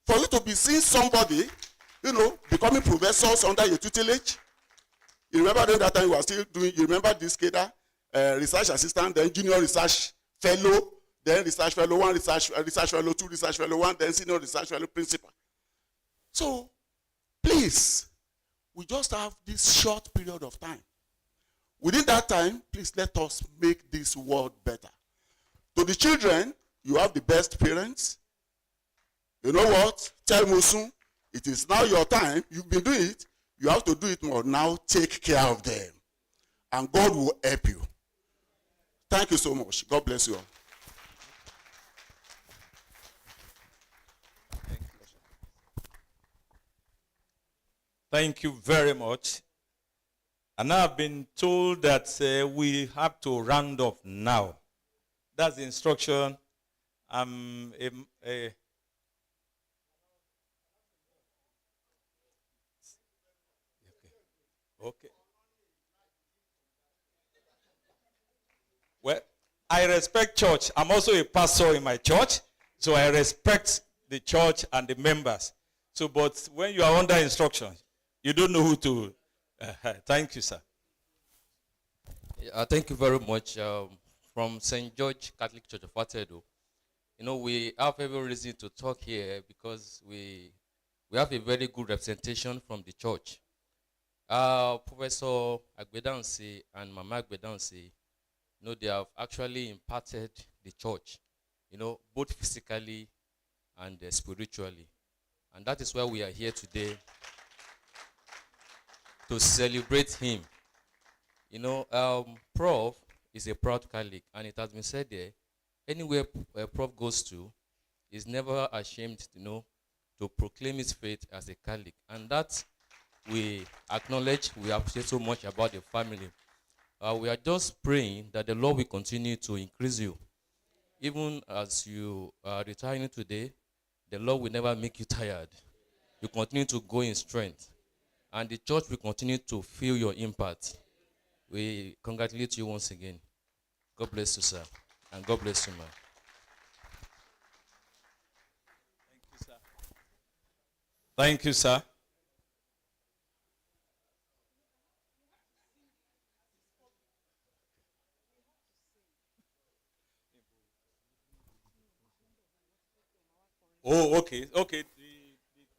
For you to be seeing somebody, becoming professors under your tutelage. You remember that time you were still doing, you remember this cadre, research assistant, then junior research fellow, then research fellow, one research fellow, two research fellow, one, then senior research fellow, principal. So, please, we just have this short period of time. Within that time, please let us make this world better. To the children, you have the best parents. You know what? Tell Musun, it is now your time. You've been doing it. You have to do it more. Now take care of them. And God will help you. Thank you so much. God bless you all. Thank you very much. And I've been told that we have to round off now. That's the instruction. Okay. Well, I respect church. I'm also a pastor in my church, so I respect the church and the members. So, but when you are under instruction, you don't know who to. Thank you, sir. Thank you very much. From St. George Catholic Church of Watedo. You know, we have every reason to talk here because we have a very good representation from the church. Professor AGBEDAHUNSI and Mama AGBEDAHUNSI, you know, they have actually imparted the church, you know, both physically and spiritually. And that is why we are here today to celebrate him. You know, Prof is a proud Catholic, and it has been said there, anywhere Prof goes to, is never ashamed, you know, to proclaim his faith as a Catholic. And that we acknowledge, we appreciate so much about the family. We are just praying that the Lord will continue to increase you. Even as you are retiring today, the Lord will never make you tired. You continue to go in strength. And the church will continue to feel your impact. We congratulate you once again. God bless you, sir. And God bless you, ma'am. Thank you, sir. Thank you, sir. Oh, okay, okay.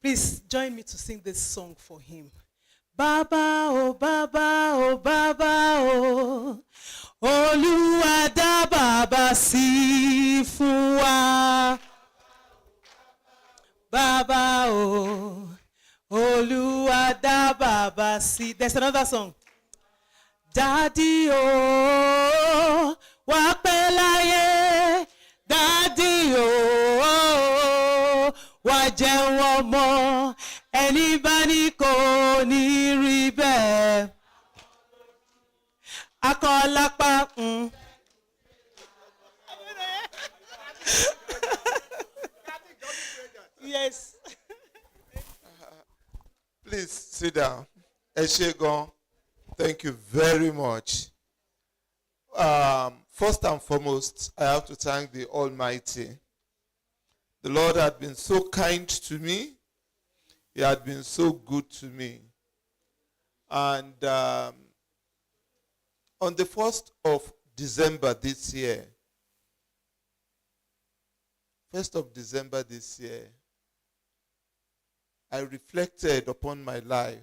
Please join me to sing this song for him. Baba, oh, Baba, oh, Baba, oh. Olúwa dá bàbá sí fún wa. Baba, oh. Olúwa dá bàbá sí. There's another song. Daddy, oh. Wá pẹ́ láyé. Daddy, oh. Wá jẹun ọmọ. Ẹni bá ní kò ní rí bẹ́ẹ̀. Akọ́lápá. Yes. Please sit down. Eshegon, thank you very much. First and foremost, I have to thank the Almighty. The Lord had been so kind to me. He had been so good to me. And on the 1st of December this year, 1st of December this year, I reflected upon my life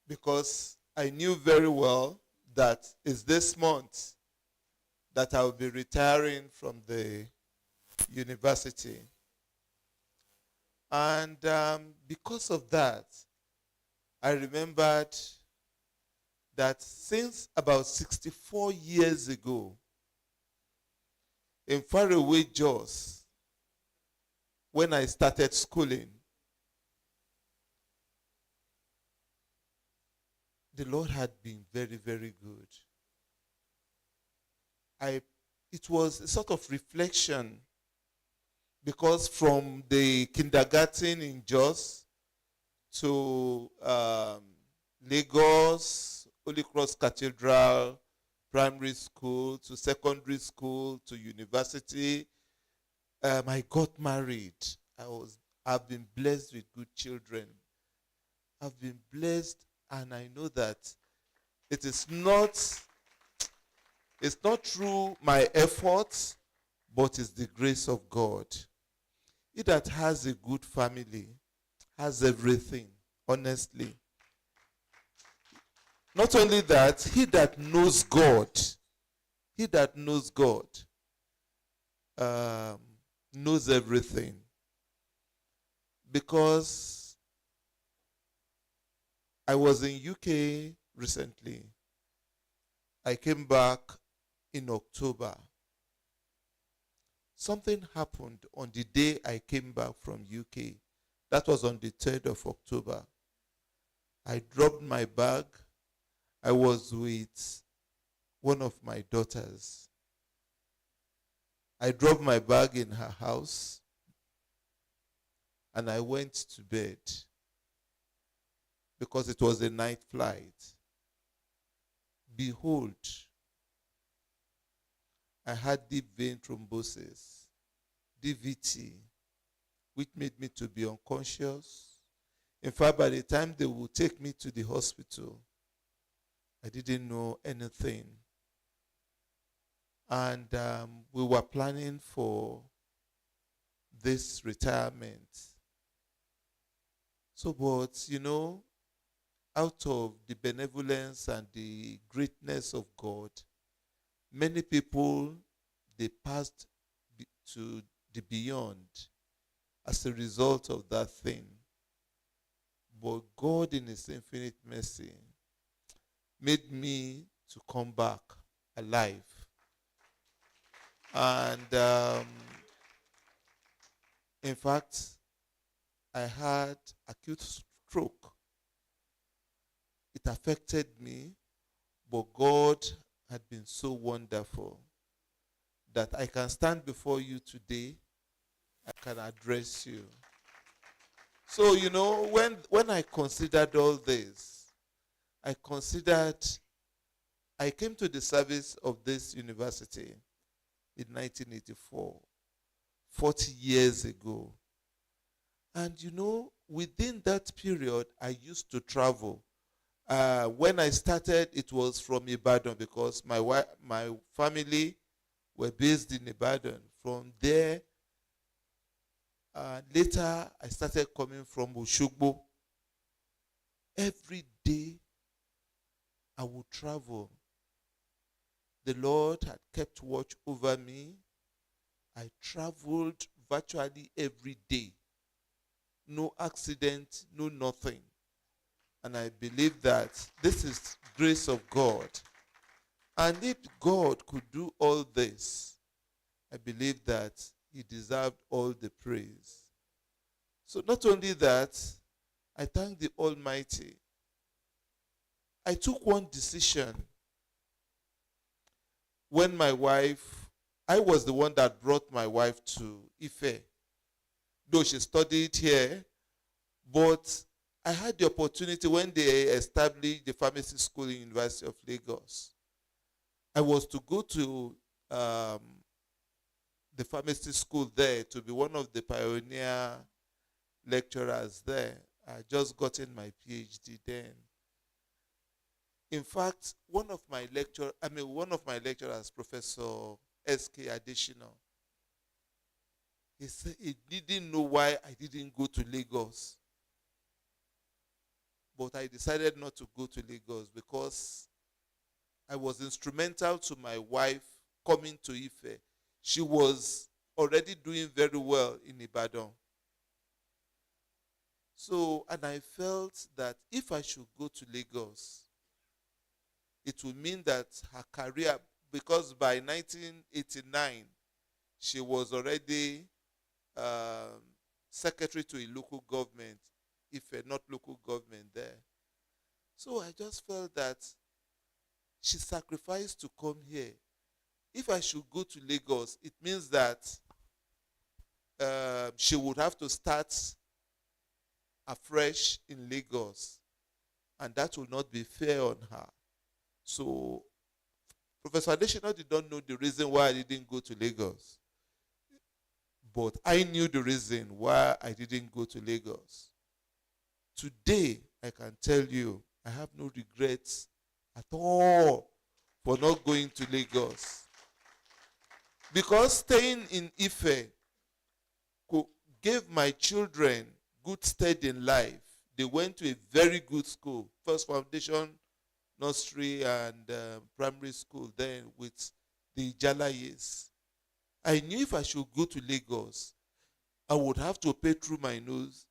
because I knew very well that it's this month that I will be retiring from the university. And because of that, I remembered that since about 64 years ago, in faraway Jos, when I started schooling, the Lord had been very, very good. It was a sort of reflection because from the kindergarten in Jos to Lagos, Holy Cross Cathedral, primary school, to secondary school, to university, I got married. I've been blessed with good children. I've been blessed, and I know that it's not through my efforts, but it's the grace of God. He that has a good family has everything, honestly. Not only that, he that knows God knows everything. Because I was in UK recently. I came back in October. Something happened on the day I came back from UK. That was on the 3rd of October. I dropped my bag. I was with one of my daughters. I dropped my bag in her house and I went to bed because it was a night flight. Behold, I had deep vein thrombosis, DVT, which made me to be unconscious. In fact, by the time they would take me to the hospital, I didn't know anything. And we were planning for this retirement. So, but, you know, out of the benevolence and the greatness of God, many people, they passed to the beyond as a result of that thing. But God, in His infinite mercy, made me to come back alive. And in fact, I had acute stroke. It affected me, but God had been so wonderful that I can stand before you today. I can address you. So, you know, when I considered all this, I came to the service of this university in 1984, 40 years ago. And, you know, within that period, I used to travel. When I started, it was from Ibadan because my family were based in Ibadan. From there, later I started coming from Oshogbo. Every day I would travel. The Lord had kept watch over me. I traveled virtually every day. No accident, no nothing. And I believe that this is grace of God. And if God could do all this, I believe that He deserved all the praise. So not only that, I thank the Almighty. I took one decision when I was the one that brought my wife to Ife. Though she studied here, but I had the opportunity when they established the pharmacy school in University of Lagos. I was to go to the pharmacy school there to be one of the pioneer lecturers there. I just gotten my PhD then. In fact, one of my lecturers, Professor S.K. Additional, he said he didn't know why I didn't go to Lagos. But I decided not to go to Lagos because I was instrumental to my wife coming to Ife. She was already doing very well in Ibadan. So, and I felt that if I should go to Lagos, it would mean that her career, because by 1989, she was already secretary to a local government, Ife, not local government there. So I just felt that she sacrificed to come here. If I should go to Lagos, it means that she would have to start afresh in Lagos, and that will not be fair on her. So Professor Adesina did not know the reason why I didn't go to Lagos. But I knew the reason why I didn't go to Lagos. Today, I can tell you, I have no regrets at all for not going to Lagos. Because staying in Ife gave my children good stead in life. They went to a very good school, First Foundation, nursery, and primary school then with the Jalayes. I knew if I should go to Lagos, I would have to pay through my nose.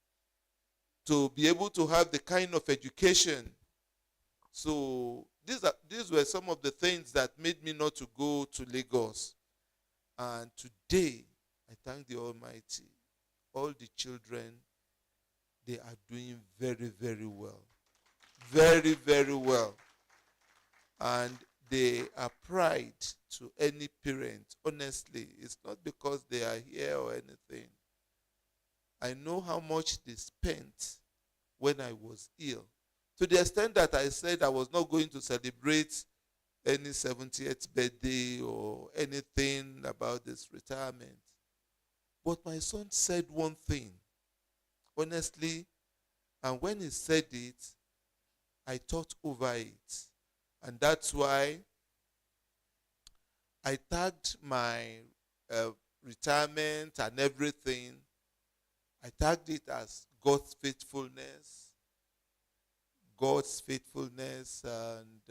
to be able to have the kind of education. So these were some of the things that made me not to go to Lagos. And today, I thank the Almighty. All the children, they are doing very, very well. Very, very well. And they are pride to any parent. Honestly, it's not because they are here or anything. I know how much they spent when I was ill. To the extent that I said I was not going to celebrate any 70th birthday or anything about this retirement. But my son said one thing, honestly, and when he said it, I thought over it. And that's why I tagged my retirement and everything. I tagged it as God's faithfulness, and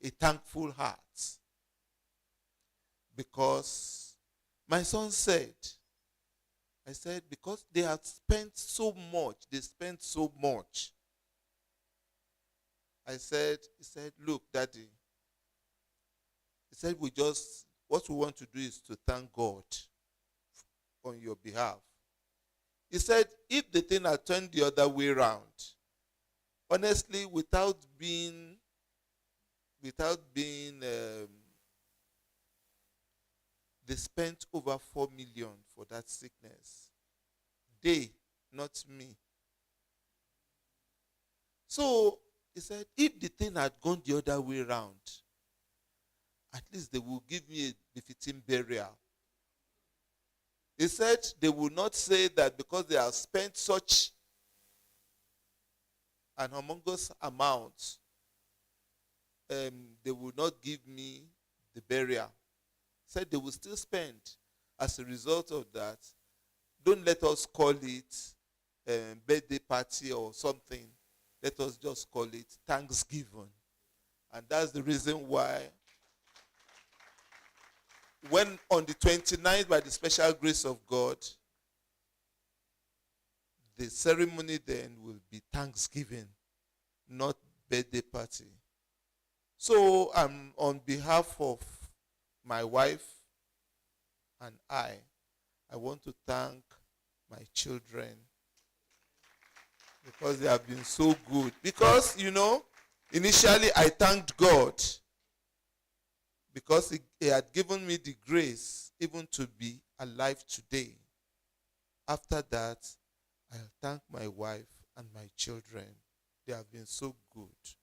a thankful heart. Because my son said, I said, because they have spent so much, they spent so much. He said, look, Daddy. He said, what we want to do is to thank God on your behalf. He said, if the thing had turned the other way around, honestly, without being they spent over 4 million for that sickness. They, not me. So he said, if the thing had gone the other way around, at least they will give me a befitting burial. He said they will not say that because they have spent such an humongous amount, they will not give me the burial. Said they will still spend. As a result of that, don't let us call it birthday party or something. Let us just call it Thanksgiving. And that's the reason why when on the 29th, by the special grace of God, the ceremony then will be Thanksgiving, not birthday party. So on behalf of my wife and I want to thank my children because they have been so good. Because, initially I thanked God because he had given me the grace even to be alive today. After that, I thank my wife and my children. They have been so good.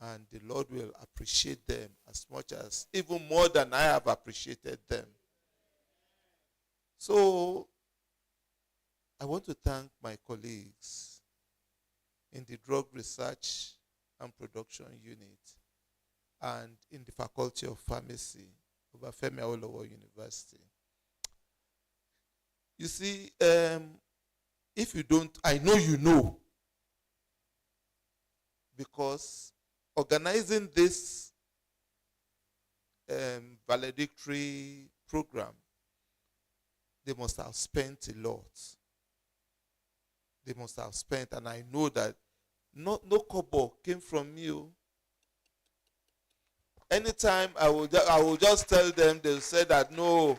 And the Lord will appreciate them as much as, even more than I have appreciated them. So, I want to thank my colleagues in the Drug Research and Production Unit and in the Faculty of Pharmacy of Obafemi Awolowo University. You see, if you don't, I know you know, because organizing this valedictory program, they must have spent a lot. They must have spent, and I know that no kobo came from you. Anytime I will just tell them, they'll say that no,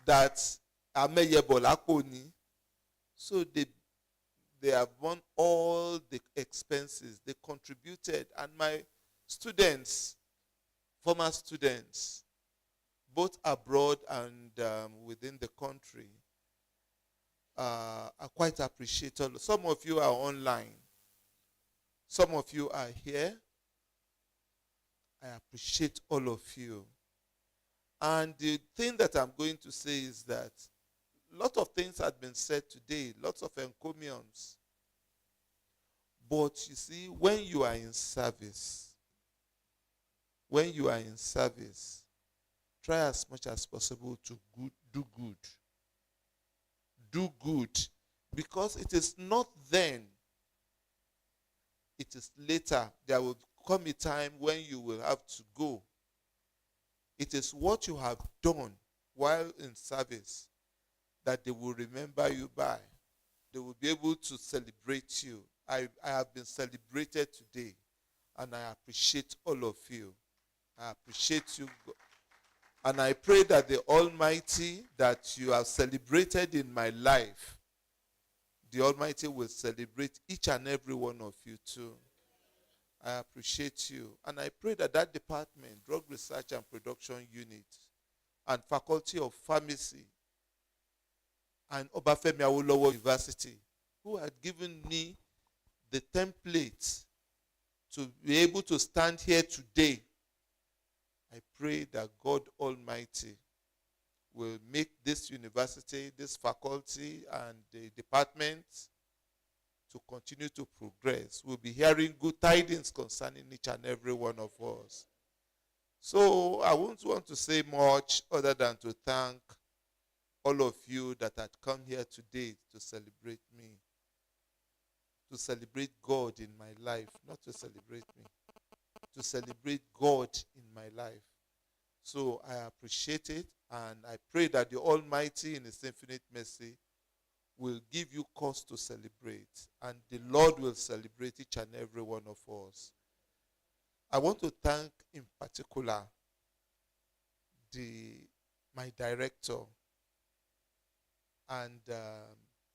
that Ameye Bolakoni. So they have won all the expenses. They contributed. And my students, former students, both abroad and within the country, are quite appreciated. Some of you are online. Some of you are here. I appreciate all of you. And the thing that I'm going to say is that a lot of things had been said today, lots of encomiums. But you see, when you are in service, try as much as possible to do good. Do good. Because it is not then, it is later. There will come a time when you will have to go. It is what you have done while in service that they will remember you by. they will be able to celebrate you. I have been celebrated today, and I appreciate all of you. I appreciate you. And I pray that the Almighty that you have celebrated in my life, the Almighty will celebrate each and every one of you too. I appreciate you. And I pray that that department, Drug Research and Production Unit, and Faculty of Pharmacy, and Obafemi Awolowo University, who had given me the template to be able to stand here today, I pray that God Almighty will make this university, this faculty, and the department to continue to progress. We'll be hearing good tidings concerning each and every one of us. So I won't want to say much other than to thank all of you that had come here today to celebrate me, to celebrate God in my life, not to celebrate me, to celebrate God in my life. So I appreciate it, and I pray that the Almighty in His infinite mercy will give you cause to celebrate, and the Lord will celebrate each and every one of us. I want to thank in particular my director and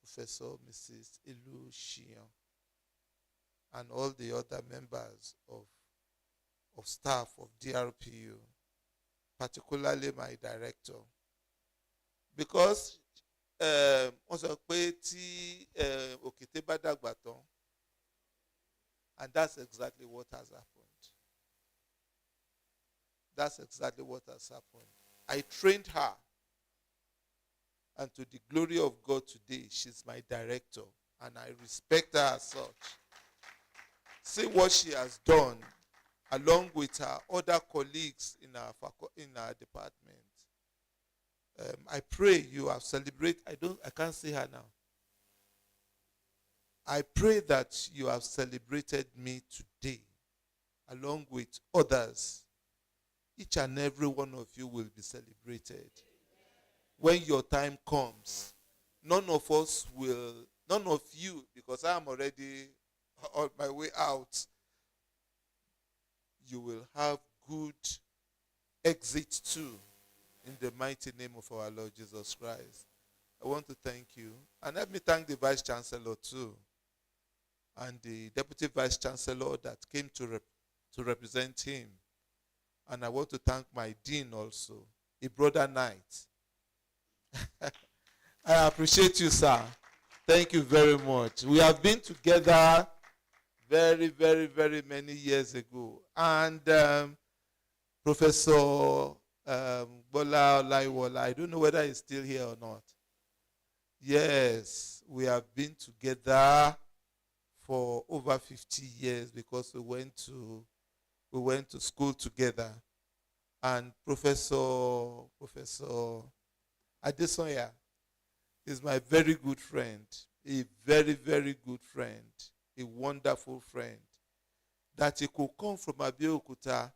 Professor Mrs. Ilu Shion and all the other members of staff of DRPU, particularly my director. Because wọ́n sọ pé tí òkété bá dàgbà tán, and that's exactly what has happened. That's exactly what has happened. I trained her, and to the glory of God today, she's my director, and I respect her as such. See what she has done, along with her other colleagues in our department. I pray you have celebrated. I can't see her now. I pray that you have celebrated me today, along with others. Each and every one of you will be celebrated. When your time comes, none of you, because I am already on my way out, you will have good exit too, in the mighty name of our Lord Jesus Christ. I want to thank you. And let me thank the Vice Chancellor too, and the Deputy Vice Chancellor that came to represent him. And I want to thank my Dean also, a brother Knight. I appreciate you, sir. Thank you very much. We have been together very, very, very many years ago. And Professor Bola Olaiwola, I don't know whether he's still here or not. Yes, we have been together for over 50 years because we went to school together. And Professor Adesoya is my very good friend, a very, very good friend, a wonderful friend, that he could come from Abeokuta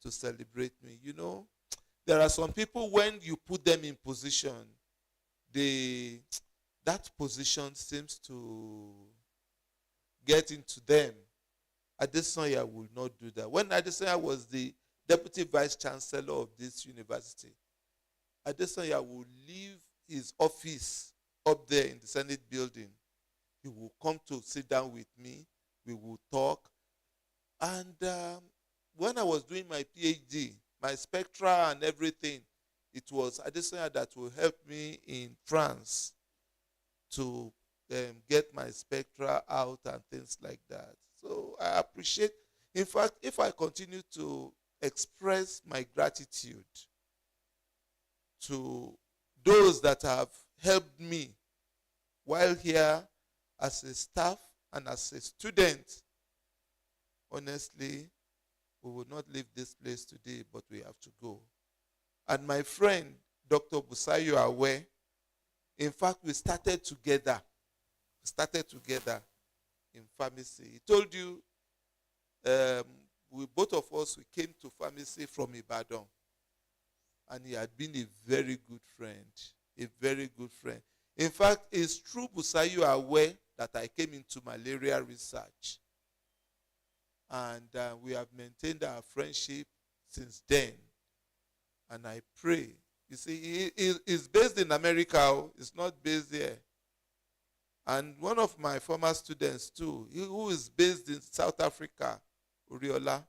to celebrate me. You know, there are some people, when you put them in position, that position seems to get into them. Adesoya will not do that. When Adesoya was the Deputy Vice Chancellor of this university, Adesoya will leave his office up there in the Senate building. He will come to sit down with me. We will talk. And when I was doing my PhD, my spectra and everything, it was Adesoya that will help me in France to get my spectra out and things like that. So I appreciate. In fact, if I continue to express my gratitude to those that have helped me while here as a staff and as a student, honestly, we will not leave this place today, but we have to go. And my friend, Dr. Busayo Awe, in fact, we started together. In pharmacy. He told you, both of us, we came to pharmacy from Ibadan. And he had been a very good friend. A very good friend. In fact, it's true, Busayo, you are aware that I came into malaria research. And we have maintained our friendship since then. And I pray. You see, he's based in America. It's not based here. And one of my former students too, who is based in South Africa, Uriola,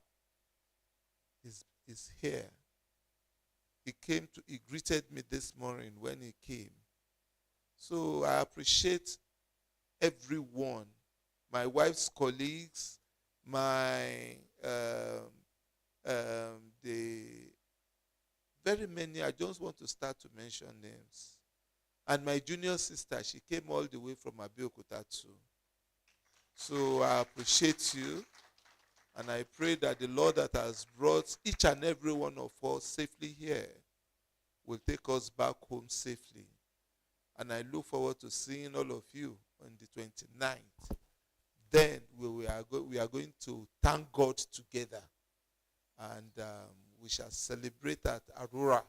is here. He greeted me this morning when he came. So I appreciate everyone, my wife's colleagues, the very many, I don't want to start to mention names. And my junior sister, she came all the way from Abeokuta too. So I appreciate you. And I pray that the Lord that has brought each and every one of us safely here will take us back home safely. And I look forward to seeing all of you on the 29th. Then we are going to thank God together. And we shall celebrate at Aurora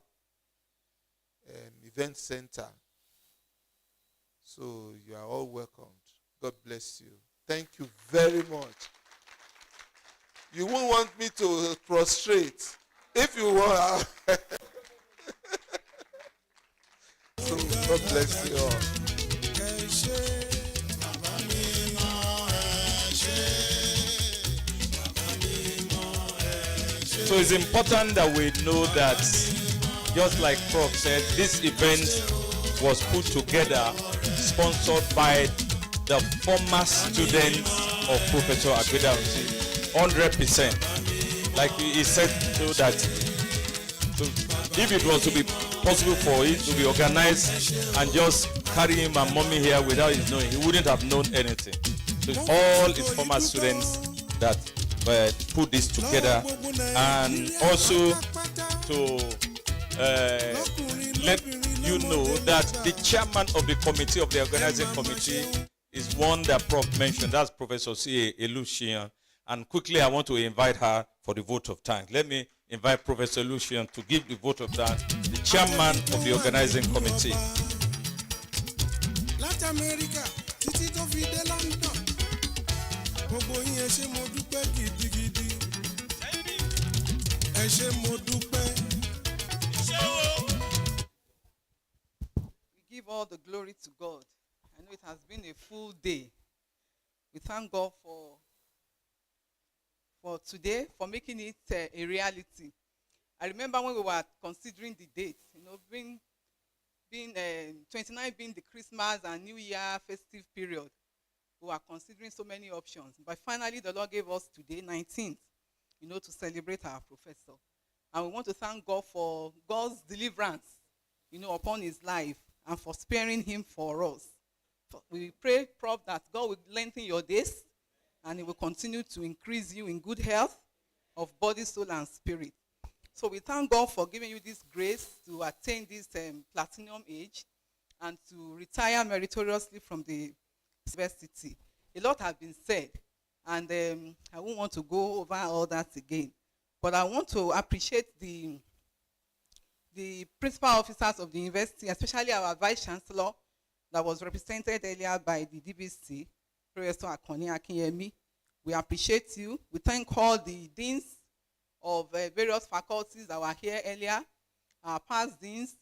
Event Center. So you are all welcomed. God bless you. Thank you very much. You won't want me to prostrate. If you want, so God bless you all. So it's important that we know that, just like Prof said, this event was put together, sponsored by the former students of Professor AGBEDAHUNSI, 100%. Like he said, so that if it was to be possible for it to be organized and just carry him and mommy here without his knowing, he wouldn't have known anything. So all his former students that put this together, and also to let you know that the chairman of the committee, of the organizing committee, is one that Prof mentioned. That's Professor C. Elushian. And quickly, I want to invite her for the vote of thanks. Let me invite Professor Elushian to give the vote of thanks, the chairman of the organizing committee. Latin America, títí tó fi dé London. Gbogbo yín ẹ ṣé mo dúpẹ́ gidigidi. Ẹ ṣé mo dúpẹ́. We give all the glory to God. I know it has been a full day. We thank God for today, for making it a reality. I remember when we were considering the date, being 29 being the Christmas and New Year festive period, we were considering so many options. But finally, the Lord gave us today, 19th, to celebrate our professor. And we want to thank God for God's deliverance, upon his life and for sparing him for us. We pray, Prof, that God will lengthen your days and he will continue to increase you in good health of body, soul, and spirit. So we thank God for giving you this grace to attain this platinum age and to retire meritoriously from the university. A lot has been said, and I won't want to go over all that again. But I want to appreciate the principal officers of the university, especially our vice chancellor that was represented earlier by the DBC, Professor Akoni Akinyemi. We appreciate you. We thank all the deans of various faculties that were here earlier, our past deans,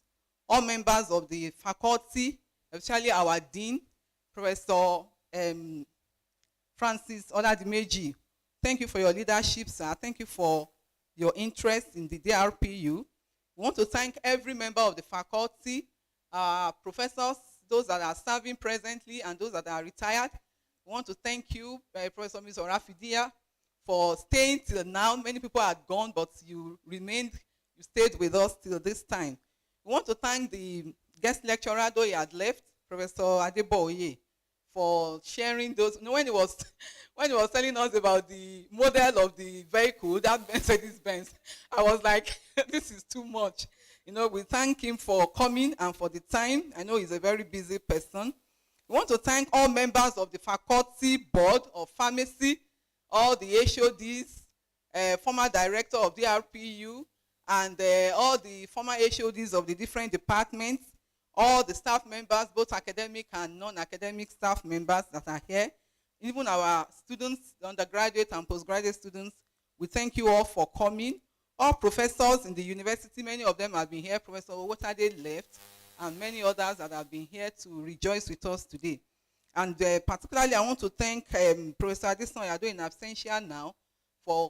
all members of the faculty, especially our dean, Professor Francis Oladimeji. Thank you for your leadership, sir. Thank you for your interest in the DRPU. We want to thank every member of the faculty, professors, those that are serving presently and those that are retired. We want to thank you, Professor Ms. Orafidia, for staying till now. Many people had gone, but you stayed with us till this time. We want to thank the guest lecturer, though he had left, Professor Adeboye, for sharing those. When he was telling us about the model of the vehicle, that Mercedes-Benz, I was like, this is too much. We thank him for coming and for the time. I know he's a very busy person. We want to thank all members of the faculty board of pharmacy, all the HODs, former director of DRPU, and all the former HODs of the different departments, all the staff members, both academic and non-academic staff members that are here, even our students, the undergraduate and postgraduate students. We thank you all for coming. All professors in the university, many of them have been here. Professor Owotade left, and many others that have been here to rejoice with us today. And particularly, I want to thank Professor Adeson Yado in absentia now for